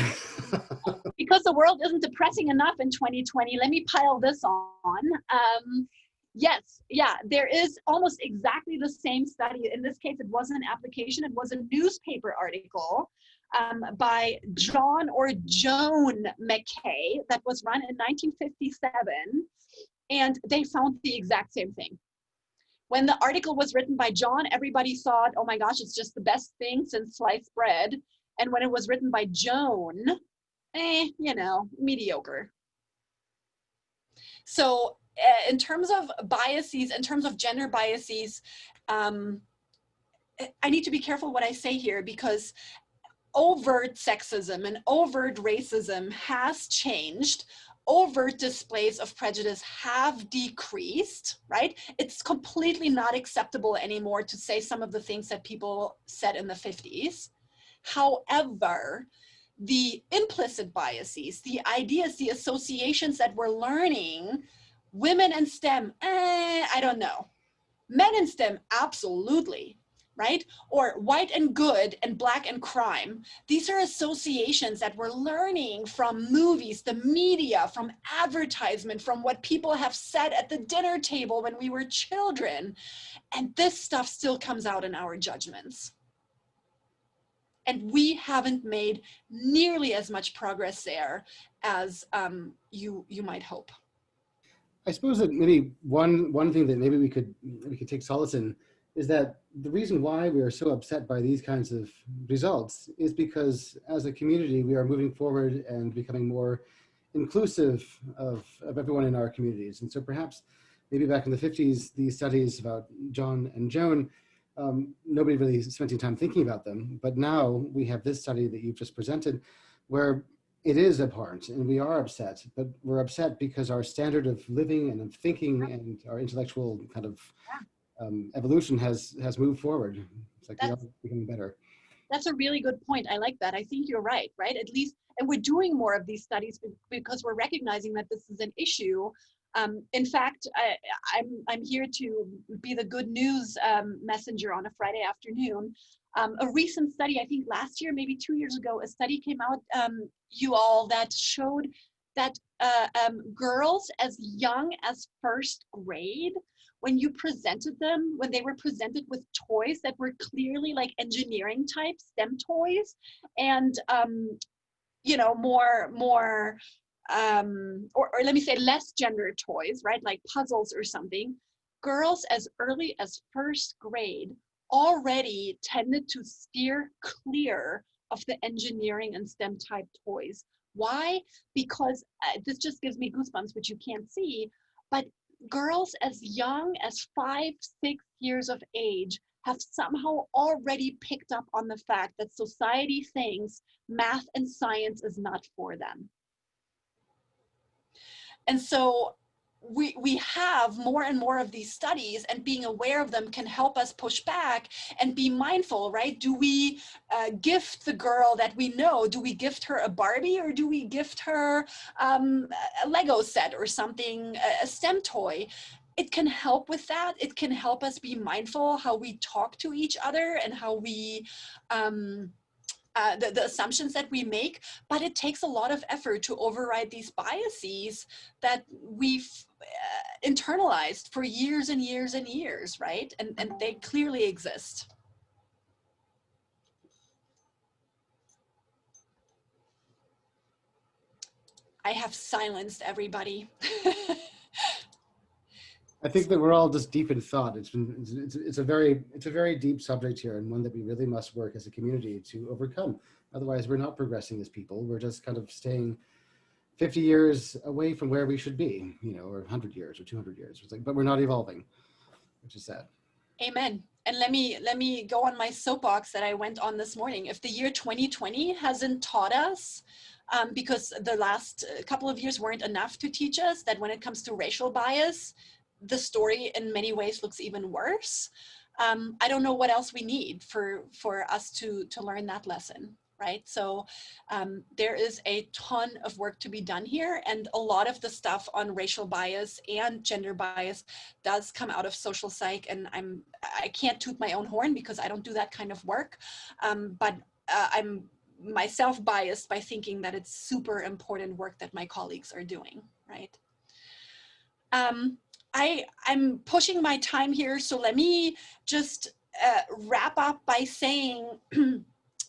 Because the world isn't depressing enough in 2020, let me pile this on. Yes, yeah, there is almost exactly the same study. In this case, it wasn't an application, it was a newspaper article by John or Joan McKay that was run in 1957, and they found the exact same thing. When the article was written by John, everybody thought, oh my gosh, it's just the best thing since sliced bread. And when it was written by Joan, you know, mediocre. So in terms of biases, in terms of gender biases, I need to be careful what I say here, because overt sexism and overt racism has changed. Overt displays of prejudice have decreased, right? It's completely not acceptable anymore to say some of the things that people said in the 50s. However, the implicit biases, the ideas, the associations that we're learning. Women in STEM, I don't know. Men in STEM, absolutely, right? Or white and good and black and crime. These are associations that we're learning from movies, the media, from advertisement, from what people have said at the dinner table when we were children. And this stuff still comes out in our judgments. And we haven't made nearly as much progress there as you might hope. I suppose that maybe one thing that maybe we could take solace in is that the reason why we are so upset by these kinds of results is because as a community we are moving forward and becoming more inclusive of everyone in our communities. And so perhaps maybe back in the 50s, these studies about John and Joan, nobody really spent any time thinking about them. But now we have this study that you've just presented where it is abhorrent and we are upset, but we're upset because our standard of living and of thinking and our intellectual kind of evolution has moved forward. It's like we are becoming better. That's a really good point. I like that. I think you're right? At least, and we're doing more of these studies because we're recognizing that this is an issue. In fact, I'm here to be the good news messenger on a Friday afternoon. A recent study, I think last year, maybe 2 years ago, a study came out, you all, that showed that girls as young as first grade, when you presented them, when they were presented with toys that were clearly like engineering type STEM toys, and you know, more or let me say less gender toys, right? Like puzzles or something, girls as early as first grade already tended to steer clear of the engineering and STEM type toys. Why? Because this just gives me goosebumps, which you can't see, but girls as young as 5, 6 years of age have somehow already picked up on the fact that society thinks math and science is not for them. And so we have more and more of these studies, and being aware of them can help us push back and be mindful, right? Do we gift the girl that we know? Do we gift her a Barbie, or do we gift her a Lego set or something, a STEM toy? It can help with that. It can help us be mindful how we talk to each other and how we the assumptions that we make, but it takes a lot of effort to override these biases that we've internalized for years and years and years, right? And they clearly exist. I have silenced everybody. I think that we're all just deep in thought. It's a very deep subject here, and one that we really must work as a community to overcome. Otherwise, we're not progressing as people. We're just kind of staying 50 years away from where we should be, you know, or 100 years or 200 years. It's like, but we're not evolving, which is sad. Amen. And let me go on my soapbox that I went on this morning. If the year 2020 hasn't taught us, because the last couple of years weren't enough to teach us that when it comes to racial bias, the story in many ways looks even worse. I don't know what else we need for us to learn that lesson, right? So there is a ton of work to be done here, and a lot of the stuff on racial bias and gender bias does come out of social psych, and I can't toot my own horn because I don't do that kind of work, but I'm myself biased by thinking that it's super important work that my colleagues are doing, right? I'm pushing my time here, so let me just wrap up by saying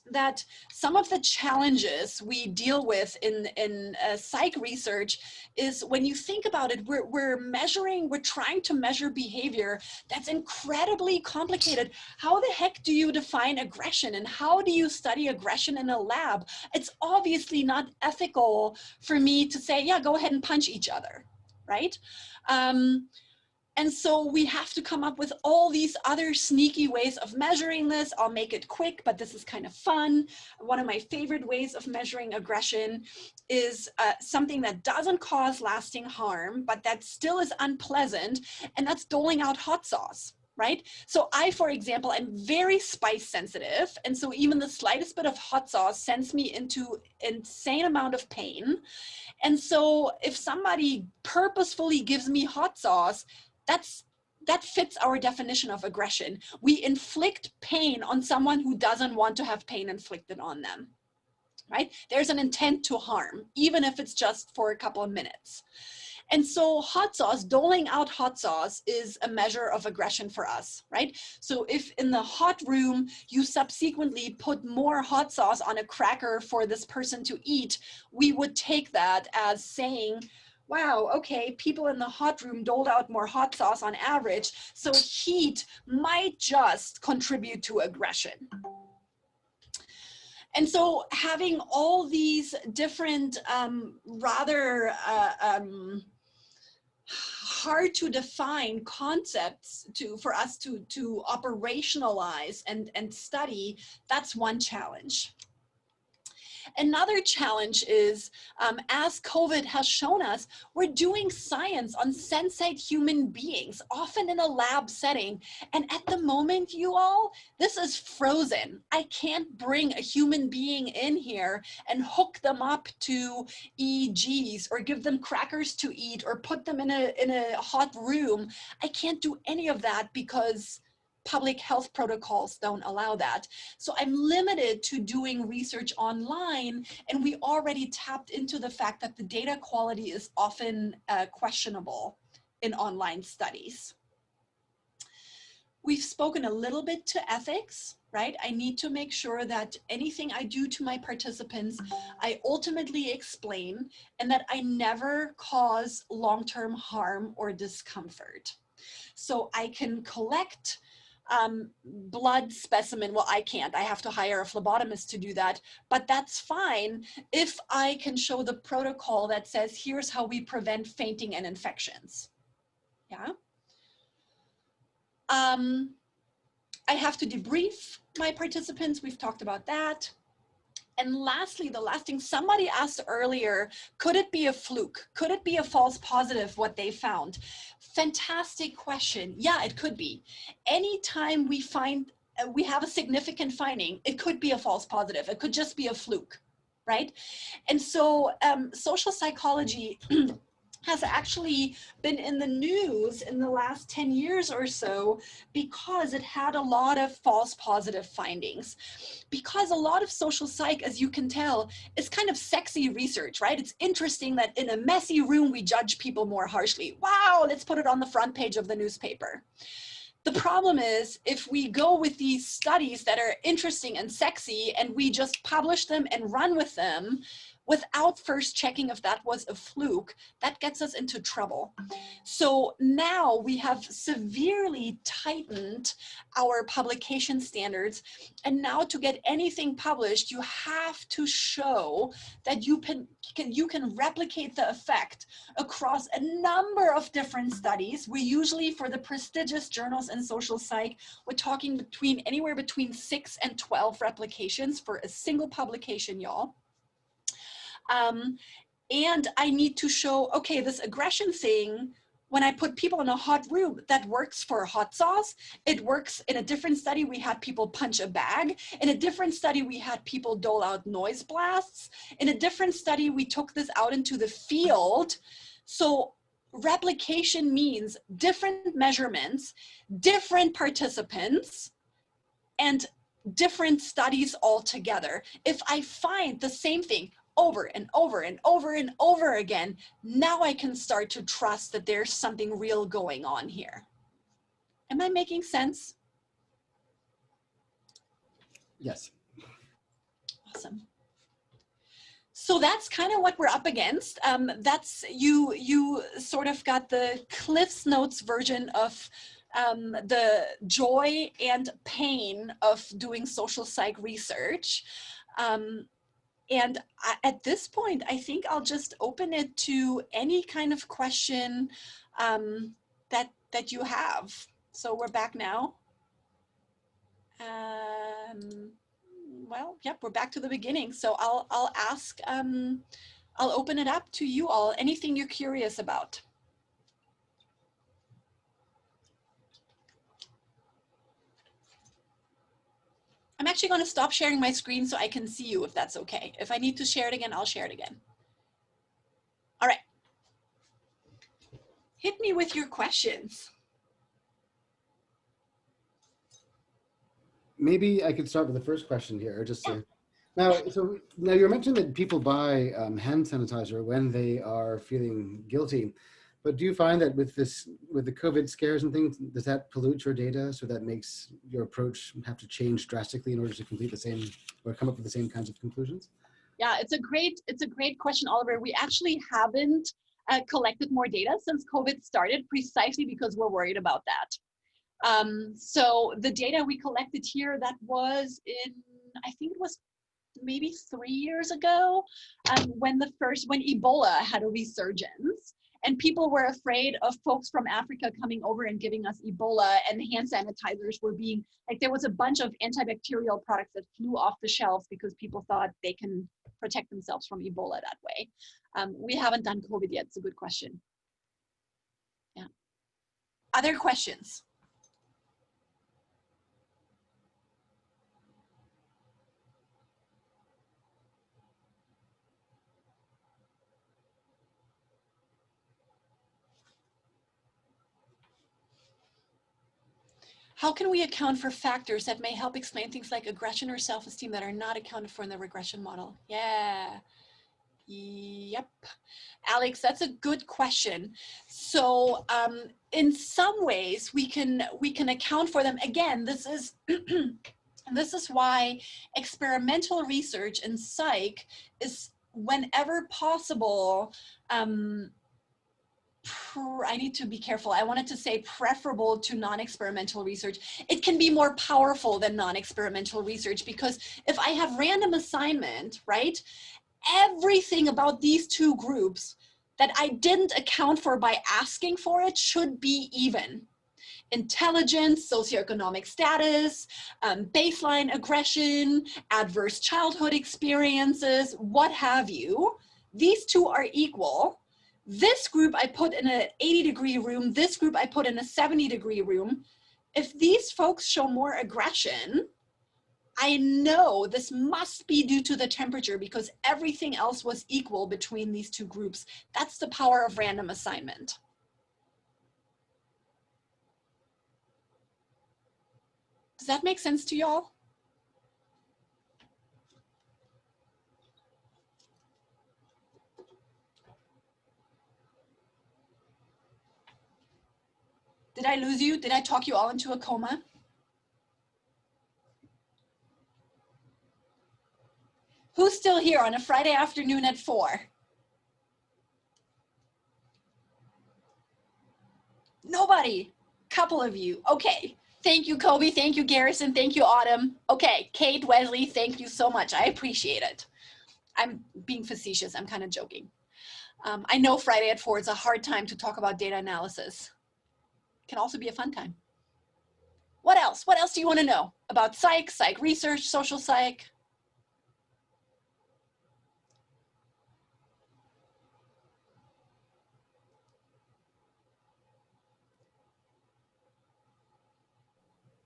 that some of the challenges we deal with in psych research is, when you think about it, we're trying to measure behavior that's incredibly complicated. How the heck do you define aggression, and how do you study aggression in a lab? It's obviously not ethical for me to say, yeah, go ahead and punch each other, right? And so we have to come up with all these other sneaky ways of measuring this. I'll make it quick, but this is kind of fun. One of my favorite ways of measuring aggression is something that doesn't cause lasting harm, but that still is unpleasant, and that's doling out hot sauce, right? So I, for example, I'm very spice sensitive. And so even the slightest bit of hot sauce sends me into insane amount of pain. And so if somebody purposefully gives me hot sauce, that fits our definition of aggression. We inflict pain on someone who doesn't want to have pain inflicted on them, right? There's an intent to harm, even if it's just for a couple of minutes. And so hot sauce, doling out hot sauce is a measure of aggression for us, right? So if in the hot room, you subsequently put more hot sauce on a cracker for this person to eat, we would take that as saying, wow, okay, people in the hot room doled out more hot sauce on average, so heat might just contribute to aggression. And so having all these different rather hard to define concepts for us to operationalize and study, that's one challenge. Another challenge is, as COVID has shown us, we're doing science on sensate human beings, often in a lab setting. And at the moment, you all, this is frozen. I can't bring a human being in here and hook them up to EEGs or give them crackers to eat or put them in a hot room. I can't do any of that because public health protocols don't allow that. So I'm limited to doing research online, and we already tapped into the fact that the data quality is often questionable in online studies. We've spoken a little bit to ethics, right? I need to make sure that anything I do to my participants, I ultimately explain, and that I never cause long-term harm or discomfort. So I can collect blood specimen. Well, I can't. I have to hire a phlebotomist to do that, but that's fine if I can show the protocol that says, here's how we prevent fainting and infections. Yeah. I have to debrief my participants. We've talked about that. And lastly, the last thing somebody asked earlier, could it be a fluke? Could it be a false positive, what they found? Fantastic question. Yeah, it could be. Anytime we find, we have a significant finding, it could be a false positive. It could just be a fluke, right? And so social psychology has actually been in the news in the last 10 years or so because it had a lot of false positive findings. Because a lot of social psych, as you can tell, is kind of sexy research, right? It's interesting that in a messy room, we judge people more harshly. Wow, let's put it on the front page of the newspaper. The problem is, if we go with these studies that are interesting and sexy and we just publish them and run with them, without first checking if that was a fluke, that gets us into trouble. So now we have severely tightened our publication standards. And now to get anything published, you have to show that you can replicate the effect across a number of different studies. We usually, for the prestigious journals in social psych, we're talking anywhere between 6 and 12 replications for a single publication, y'all. And I need to show, okay, this aggression thing, when I put people in a hot room, that works for hot sauce. It works in a different study. We had people punch a bag. In a different study, we had people dole out noise blasts. In a different study, we took this out into the field. So replication means different measurements, different participants, and different studies altogether. If I find the same thing over and over and over and over again, now I can start to trust that there's something real going on here. Am I making sense? Yes. Awesome. So that's kind of what we're up against. That's you sort of got the Cliff's Notes version of the joy and pain of doing social psych research. And at this point, I think I'll just open it to any kind of question that you have. So we're back now. Well, yep, we're back to the beginning. So I'll ask, I'll open it up to you all. Anything you're curious about? I'm actually going to stop sharing my screen so I can see you, if that's okay. If I need to share it again, I'll share it again. All right. Hit me with your questions. Maybe I could start with the first question here, just to, now you mentioned that people buy hand sanitizer when they are feeling guilty, but do you find that with the COVID scares and things, does that pollute your data, so that makes your approach have to change drastically in order to complete the same or come up with the same kinds of conclusions? Yeah, it's a great question, Oliver. We actually haven't collected more data since COVID started, precisely because we're worried about that. So the data we collected here, that was in, I think it was maybe 3 years ago, when Ebola had a resurgence, and people were afraid of folks from Africa coming over and giving us Ebola, and hand sanitizers were being, like, there was a bunch of antibacterial products that flew off the shelves because people thought they can protect themselves from Ebola that way. We haven't done COVID yet. It's a good question. Yeah. Other questions? How can we account for factors that may help explain things like aggression or self-esteem that are not accounted for in the regression model? Yeah. Yep. Alex, that's a good question. So in some ways we can account for them. Again, this is this is why experimental research in psych is, whenever possible, I need to be careful. I wanted to say preferable to non-experimental research. It can be more powerful than non-experimental research, because if I have random assignment, right, everything about these two groups that I didn't account for by asking for it should be even. Intelligence, socioeconomic status, baseline aggression, adverse childhood experiences, what have you. These two are equal. This group I put in an 80-degree room, this group I put in a 70-degree room. If these folks show more aggression, I know this must be due to the temperature, because everything else was equal between these two groups. That's the power of random assignment. Does that make sense to y'all? Did I lose you? Did I talk you all into a coma? Who's still here on a Friday afternoon at 4? Nobody. Couple of you. Okay. Thank you, Kobe. Thank you, Garrison. Thank you, Autumn. Okay. Kate, Wesley, thank you so much. I appreciate it. I'm being facetious. I'm kind of joking. I know Friday at 4 is a hard time to talk about data analysis. It can also be a fun time. What else? What else do you want to know about psych, psych research, social psych?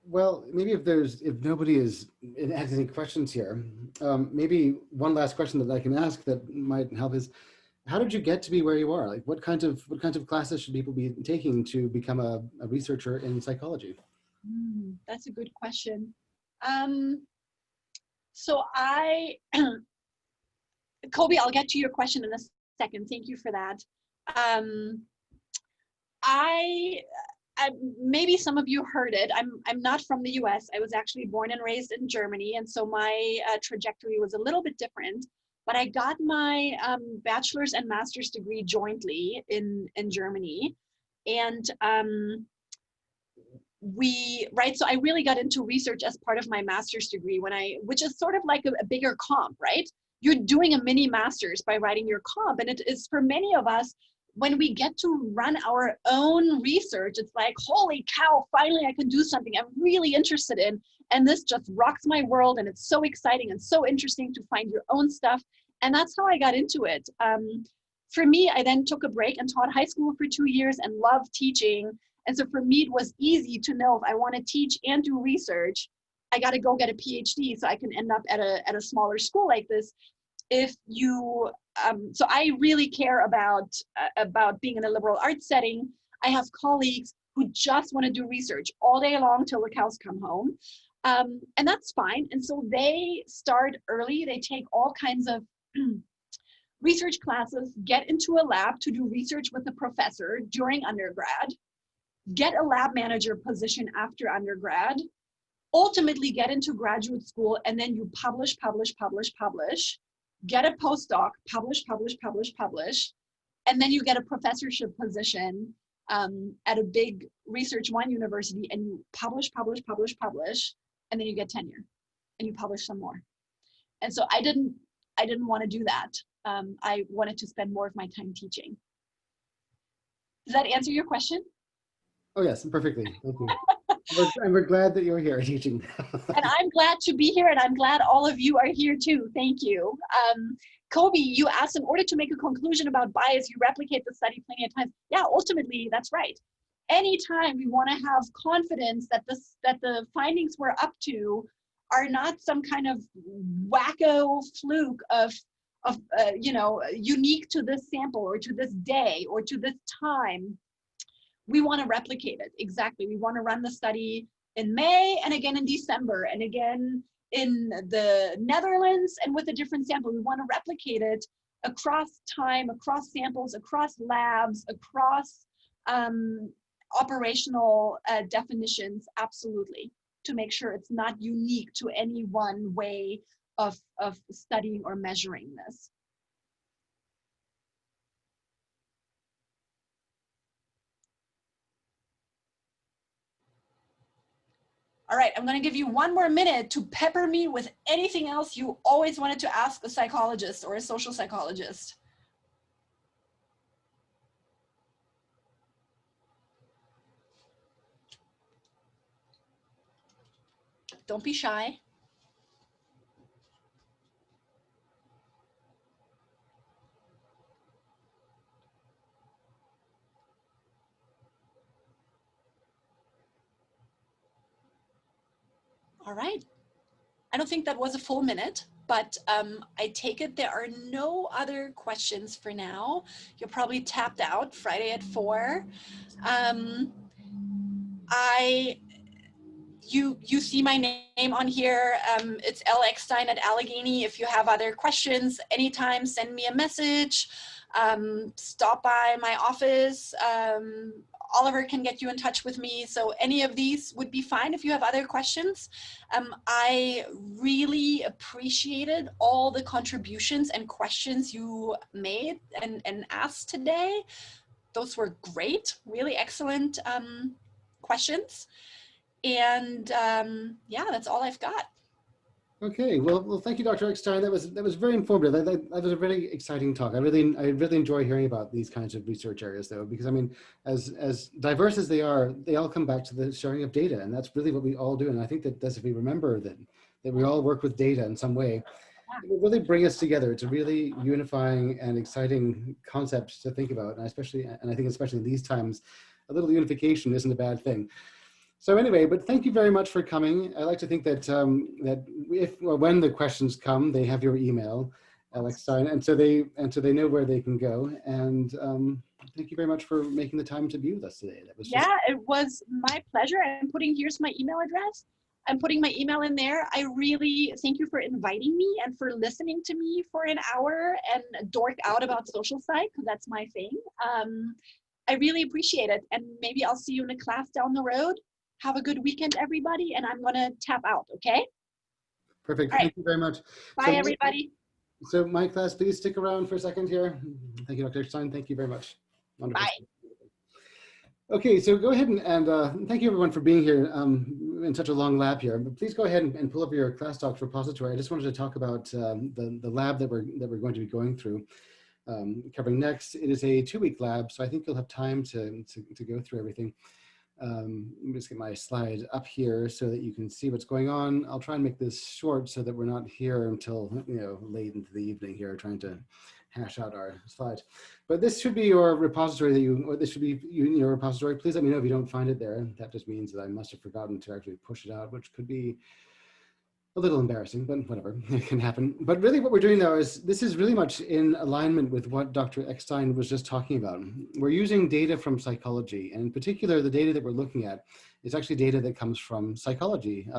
Well, maybe if nobody has any questions here, maybe one last question that I can ask that might help is, how did you get to be where you are? Like, what kinds of classes should people be taking to become a researcher in psychology? That's a good question. Kobe, I'll get to your question in a second. Thank you for that. Maybe some of you heard it. I'm not from the US. I was actually born and raised in Germany, and so my trajectory was a little bit different. But I got my bachelor's and master's degree jointly in Germany, and so I really got into research as part of my master's degree, which is sort of like a bigger comp, right? You're doing a mini master's by writing your comp, and it is, for many of us, when we get to run our own research, it's like, holy cow, finally I can do something I'm really interested in. And this just rocks my world. And it's so exciting and so interesting to find your own stuff. And that's how I got into it. For me, I then took a break and taught high school for 2 years and loved teaching. And so for me, it was easy to know if I want to teach and do research, I got to go get a PhD so I can end up at a smaller school like this. If you, so I really care about being in a liberal arts setting. I have colleagues who just want to do research all day long till the cows come home. And that's fine. And so they start early. They take all kinds of research classes, get into a lab to do research with a professor during undergrad, get a lab manager position after undergrad, ultimately get into graduate school, and then you publish, get a postdoc, publish, and then you get a professorship position at a big Research One university, and you publish, and then you get tenure, and you publish some more. And so I didn't want to do that. I wanted to spend more of my time teaching. Does that answer your question? Oh yes, perfectly. Thank you. And we're glad that you're here teaching. And I'm glad to be here, and I'm glad all of you are here too. Thank you. Kobe, you asked, in order to make a conclusion about bias, you replicate the study plenty of times. Yeah, ultimately, that's right. Anytime we want to have confidence that the findings we're up to are not some kind of wacko fluke of unique to this sample or to this day or to this time, we want to replicate it. Exactly. We want to run the study in May and again in December and again in the Netherlands and with a different sample. We want to replicate it across time, across samples, across labs, across operational definitions, absolutely, to make sure it's not unique to any one way of studying or measuring this. All right, I'm going to give you one more minute to pepper me with anything else you always wanted to ask a psychologist or a social psychologist. Don't be shy. All right. I don't think that was a full minute, but I take it there are no other questions for now. You're probably tapped out Friday at 4. You see my name on here. It's L. Eckstein at Allegheny. If you have other questions, anytime, send me a message. Stop by my office. Oliver can get you in touch with me. So any of these would be fine if you have other questions. I really appreciated all the contributions and questions you made and asked today. Those were great, really excellent questions. And yeah, that's all I've got. Okay, well, thank you, Dr. Eckstein. That was very informative. That was a really exciting talk. I really enjoy hearing about these kinds of research areas, though, because I mean, as diverse as they are, they all come back to the sharing of data, and that's really what we all do. And I think that's if we remember that we all work with data in some way, it will really bring us together. It's a really unifying and exciting concept to think about, and I think especially in these times, a little unification isn't a bad thing. So anyway, but thank you very much for coming. I like to think that when the questions come, they have your email, Eckstein, and so they know where they can go. And thank you very much for making the time to be with us today. That was it was my pleasure. Here's my email address. I'm putting my email in there. I really thank you for inviting me and for listening to me for an hour and dork out about social psych, because that's my thing. I really appreciate it. And maybe I'll see you in a class down the road. Have a good weekend, everybody, and I'm going to tap out, okay? Perfect. Right. Thank you very much. Bye, everybody. So my class, please stick around for a second here. Thank you, Dr. Eckstein. Thank you very much. Wonderful. Bye. Okay, so go ahead and thank you everyone for being here in such a long lab here. But please go ahead and pull up your class docs repository. I just wanted to talk about the lab that we're going to be going through, covering next. It is a 2-week lab, so I think you'll have time to go through everything. Let me just get my slide up here so that you can see what's going on. I'll try and make this short so that we're not here until late into the evening here trying to hash out our slides. But this should be your repository this should be in your repository. Please let me know if you don't find it there. That just means that I must have forgotten to actually push it out, which could be a little embarrassing, but whatever, it can happen. But really what we're doing now is, this is really much in alignment with what Dr. Eckstein was just talking about. We're using data from psychology, and in particular, the data that we're looking at is actually data that comes from psychology,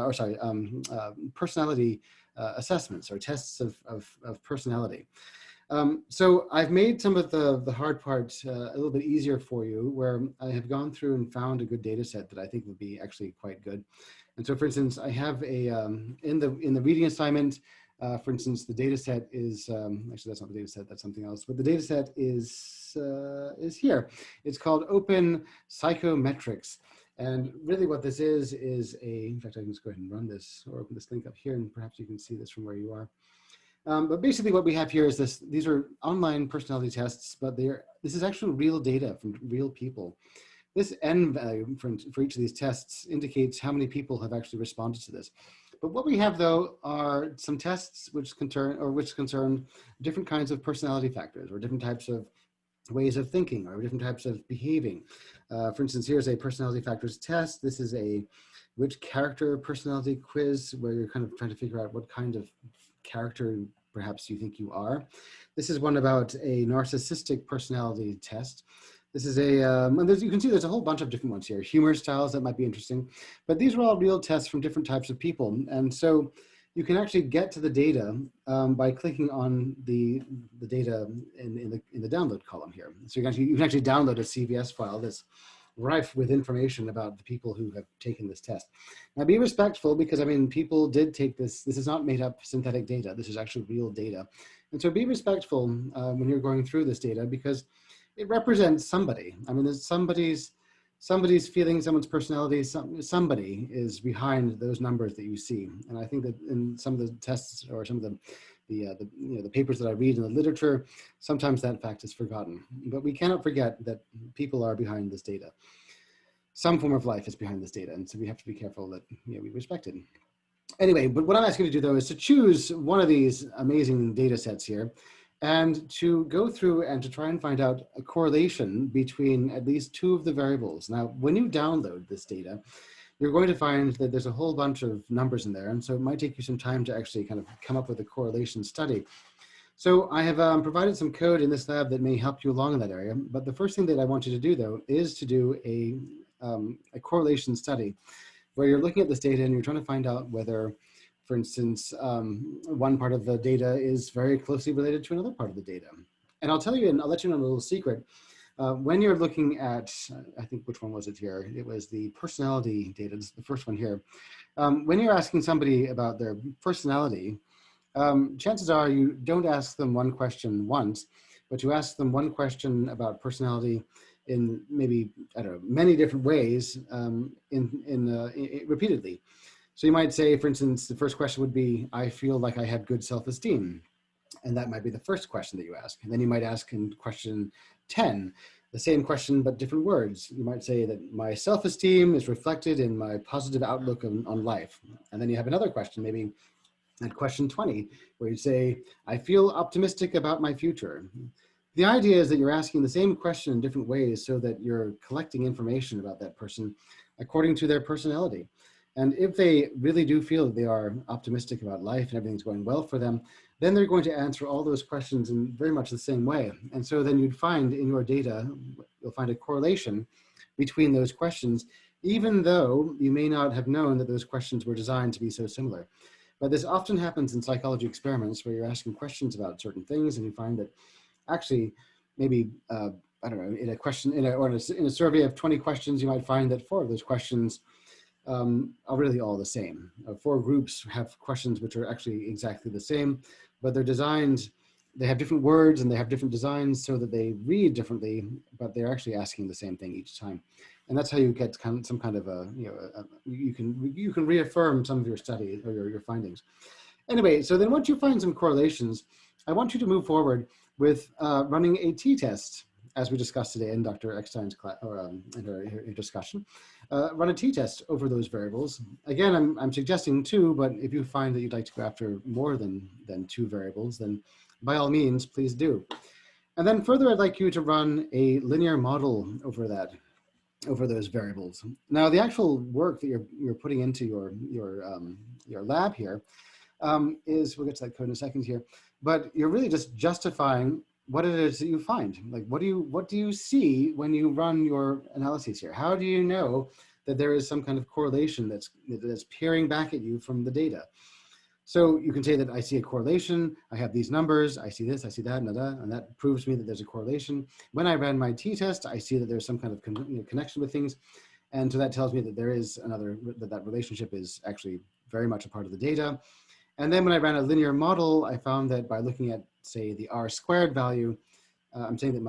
personality assessments or tests of personality. So I've made some of the hard parts a little bit easier for you, where I have gone through and found a good data set that I think would be actually quite good. And so, for instance, I have a in the reading assignment. For instance, the data set is actually, that's not the data set, that's something else. But the data set is here. It's called Open Psychometrics. And really what this is a, in fact, I can just go ahead and run this or open this link up here, and perhaps you can see this from where you are. But basically what we have here is this, these are online personality tests, but this is actually real data from real people. This N value for each of these tests indicates how many people have actually responded to this. But what we have though are some tests which concern different kinds of personality factors or different types of ways of thinking or different types of behaving. For instance, here's a personality factors test. This is a which character personality quiz, where you're kind of trying to figure out what kind of character perhaps you think you are. This is one about a narcissistic personality test. This is a, you can see there's a whole bunch of different ones here, humor styles that might be interesting, but these are all real tests from different types of people. And so you can actually get to the data by clicking on the data in the download column here. So you can actually download a CVS file that's rife with information about the people who have taken this test. Now be respectful, because I mean, people did take this. This is not made up synthetic data. This is actually real data. And so be respectful when you're going through this data, because it represents somebody. I mean, there's somebody's feeling, someone's personality, somebody is behind those numbers that you see. And I think that in some of the tests or some of the papers that I read in the literature, sometimes that fact is forgotten. But we cannot forget that people are behind this data. Some form of life is behind this data, and so we have to be careful that we respect it. Anyway, but what I'm asking you to do though is to choose one of these amazing data sets here, and to go through and to try and find out a correlation between at least two of the variables. Now, when you download this data, you're going to find that there's a whole bunch of numbers in there. And so it might take you some time to actually kind of come up with a correlation study. So I have provided some code in this lab that may help you along in that area. But the first thing that I want you to do though, is to do a correlation study where you're looking at this data and you're trying to find out whether, for instance, one part of the data is very closely related to another part of the data. And I'll tell you, and I'll let you know a little secret. When you're looking at, I think, which one was it here? It was the personality data, this is the first one here. When you're asking somebody about their personality, chances are you don't ask them one question once, but you ask them one question about personality in maybe, I don't know, many different ways repeatedly. So you might say, for instance, the first question would be, I feel like I have good self-esteem. And that might be the first question that you ask. And then you might ask in question 10, the same question, but different words. You might say that my self-esteem is reflected in my positive outlook on life. And then you have another question, maybe at question 20, where you say, I feel optimistic about my future. The idea is that you're asking the same question in different ways so that you're collecting information about that person according to their personality. And if they really do feel that they are optimistic about life and everything's going well for them, then they're going to answer all those questions in very much the same way. And so then you'd find in your data, you'll find a correlation between those questions, even though you may not have known that those questions were designed to be so similar. But this often happens in psychology experiments where you're asking questions about certain things and you find that actually maybe, I don't know, in a question, in a survey of 20 questions, you might find that 4 of those questions are really all the same. 4 groups have questions which are actually exactly the same, but they're designed, they have different words and they have different designs so that they read differently, but they're actually asking the same thing each time. And that's how you get some kind of a, you can reaffirm some of your study or your findings. Anyway, so then once you find some correlations, I want you to move forward with running a t-test, as we discussed today in Dr. Eckstein's class, or in her discussion. Run a t-test over those variables. Again, I'm suggesting 2, but if you find that you'd like to go after more than 2 variables, then by all means, please do. And then further, I'd like you to run a linear model over those variables. Now, the actual work that you're putting into your your lab here, is, we'll get to that code in a second here, but you're really just justifying what it is that you find. Like, what do you see when you run your analyses here? How do you know that there is some kind of correlation that's peering back at you from the data? So you can say that I see a correlation, I have these numbers, I see this, I see that, and that proves to me that there's a correlation. When I ran my t-test, I see that there's some kind of connection with things. And so that tells me that there is that relationship is actually very much a part of the data. And then when I ran a linear model, I found that by looking at, say, the R² value, I'm saying that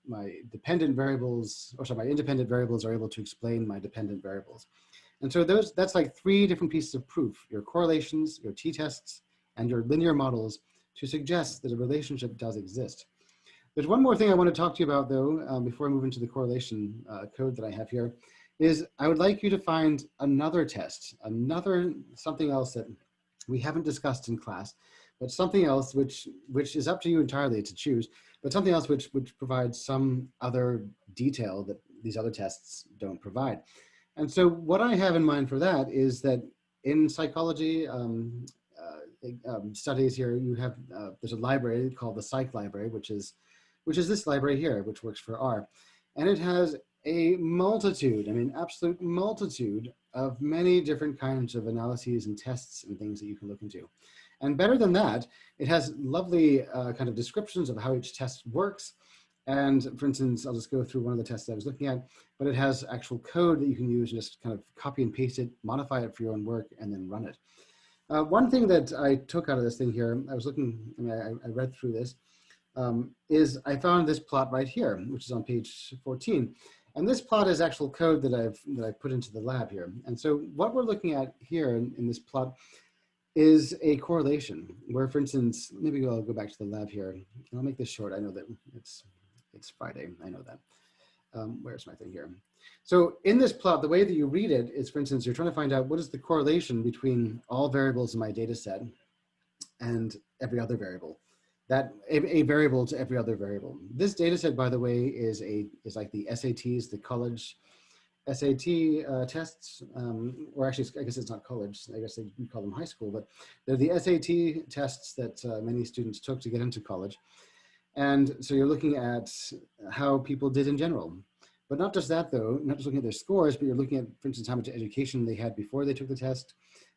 my dependent variables, or sorry, my independent variables are able to explain my dependent variables. And so that's like 3 different pieces of proof: your correlations, your t-tests, and your linear models, to suggest that a relationship does exist. There's one more thing I want to talk to you about, though, before I move into the correlation code that I have here, is I would like you to find another test, something else that we haven't discussed in class, but something else which is up to you entirely to choose, but something else which provides some other detail that these other tests don't provide. And so what I have in mind for that is that in psychology studies here, you have, there's a library called the Psych library, which is this library here, which works for R. And it has a multitude, absolute multitude of many different kinds of analyses and tests and things that you can look into. And better than that, it has lovely kind of descriptions of how each test works. And for instance, I'll just go through one of the tests that I was looking at, but it has actual code that you can use, just kind of copy and paste it, modify it for your own work, and then run it. One thing that I took out of this thing here, I was looking, I read through this, is I found this plot right here, which is on page 14. And this plot is actual code that I've put into the lab here. And so what we're looking at here in this plot is a correlation where, for instance, maybe I'll go back to the lab here. I'll make this short. I know that it's Friday. I know that. Where's my thing here? So in this plot, the way that you read it is, for instance, you're trying to find out what is the correlation between all variables in my data set and every other variable. That a variable to every other variable. This data set, by the way, is like the SATs, the college SAT tests, or actually, I guess it's not college. I guess you call them high school, but they're the SAT tests that many students took to get into college. And so you're looking at how people did in general. But not just that, though, not just looking at their scores, but you're looking at, for instance, how much education they had before they took the test,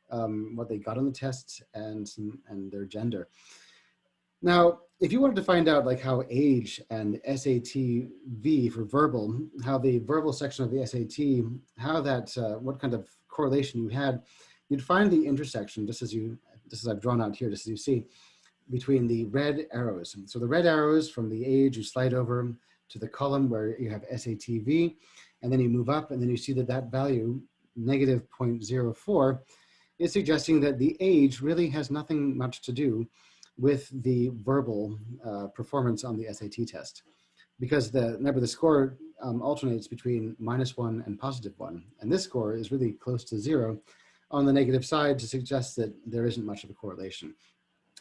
what they got on the test, and their gender. Now, if you wanted to find out like how age and SAT-V for verbal, how the verbal section of the SAT, how that, what kind of correlation you had, you'd find the intersection, just as I've drawn out here, just as you see, between the red arrows. So the red arrows from the age, you slide over to the column where you have SAT-V, and then you move up, and then you see that value, negative 0.04, is suggesting that the age really has nothing much to do with the verbal performance on the SAT test, because remember the score alternates between -1 and +1, and this score is really close to 0 on the negative side, to suggest that there isn't much of a correlation.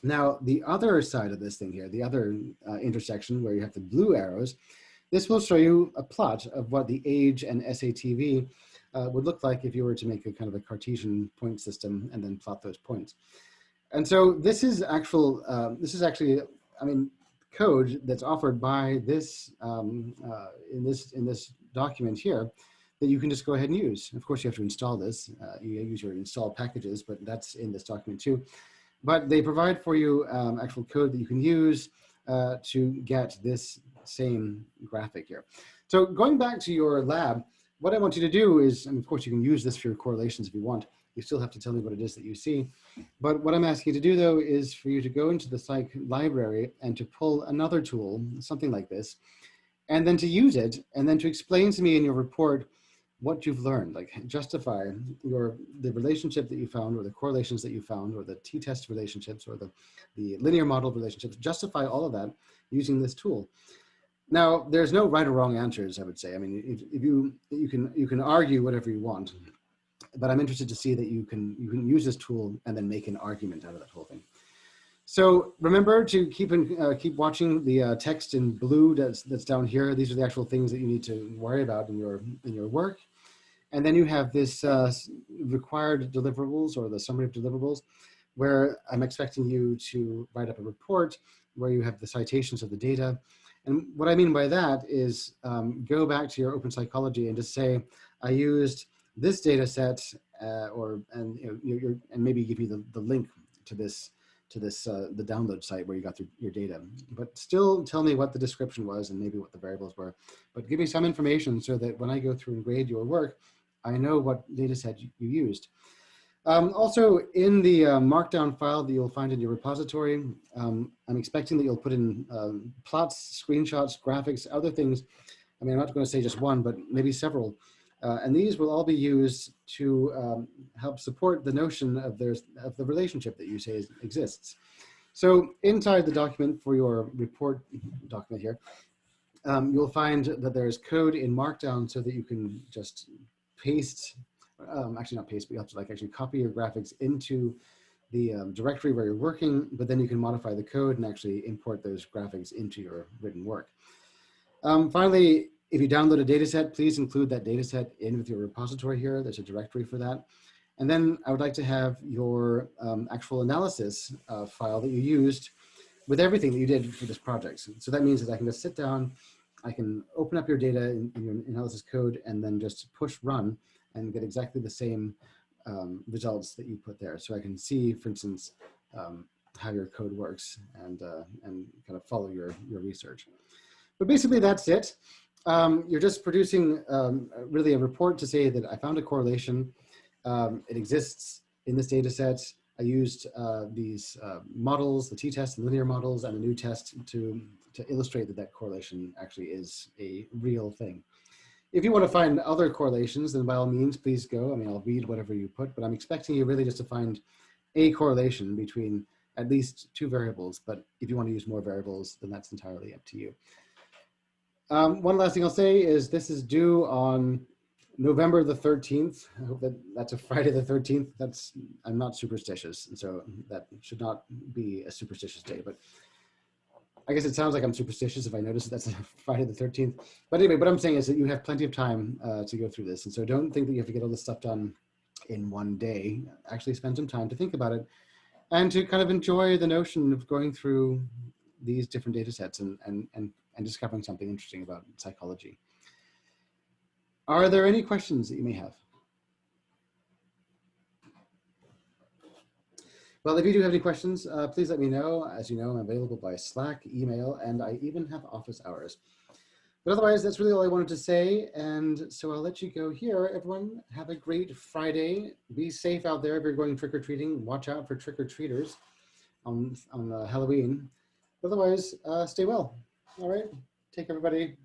Now, the other side of this thing here, the other intersection where you have the blue arrows, this will show you a plot of what the age and SAT-V would look like if you were to make a kind of a Cartesian point system and then plot those points. And so this is actually, code that's offered by this, in this document here, that you can just go ahead and use. Of course, you have to install this. You use your install packages, but that's in this document too. But they provide for you actual code that you can use to get this same graphic here. So going back to your lab, what I want you to do is, and of course you can use this for your correlations if you want, you still have to tell me what it is that you see. But what I'm asking you to do, though, is for you to go into the Psych library and to pull another tool, something like this, and then to use it, and then to explain to me in your report what you've learned, like justify the relationship that you found, or the correlations that you found, or the t-test relationships, or the linear model relationships, justify all of that using this tool. Now, there's no right or wrong answers, I would say. I mean, if you can argue whatever you want, but I'm interested to see that you can use this tool and then make an argument out of that whole thing. So remember to keep watching the text in blue that's down here. These are the actual things that you need to worry about in your work. And then you have this required deliverables, or the summary of deliverables, where I'm expecting you to write up a report where you have the citations of the data. And what I mean by that is go back to your open psychology and just say, I used this data set, and maybe give you the link to the download site where you got your data. But still tell me what the description was and maybe what the variables were. But give me some information so that when I go through and grade your work, I know what data set you used. Also, in the markdown file that you'll find in your repository, I'm expecting that you'll put in plots, screenshots, graphics, other things. I mean, I'm not going to say just one, but maybe several. And these will all be used to help support the notion of the relationship that you say exists. So inside the document for your report document here, you'll find that there's code in Markdown so that you can just paste, actually not paste, but you have to actually copy your graphics into the directory where you're working, but then you can modify the code and actually import those graphics into your written work. Finally, if you download a data set, please include that data set in with your repository here. There's a directory for that. And then I would like to have your actual analysis file that you used with everything that you did for this project. So that means that I can just sit down, I can open up your data in your analysis code and then just push run and get exactly the same results that you put there. So I can see, for instance, how your code works and kind of follow your research. But basically that's it. You're just producing really a report to say that I found a correlation. It exists in this data set. I used these models, the t-test and linear models, and the new test to illustrate that that correlation actually is a real thing. If you want to find other correlations, then by all means, please go. I mean, I'll read whatever you put, but I'm expecting you really just to find a correlation between at least two variables. But if you want to use more variables, then that's entirely up to you. One last thing I'll say is this is due on November the 13th. I hope that's a Friday the 13th. I'm not superstitious, and so that should not be a superstitious day, but I guess it sounds like I'm superstitious if I notice that's a Friday the 13th. But anyway, what I'm saying is that you have plenty of time to go through this. And so don't think that you have to get all this stuff done in one day. Actually spend some time to think about it and to kind of enjoy the notion of going through these different data sets and discovering something interesting about psychology. Are there any questions that you may have? Well, if you do have any questions, please let me know. As you know, I'm available by Slack, email, and I even have office hours. But otherwise, that's really all I wanted to say. And so I'll let you go here. Everyone, have a great Friday. Be safe out there if you're going trick-or-treating. Watch out for trick-or-treaters on Halloween. Otherwise, stay well. All right. Take care, everybody.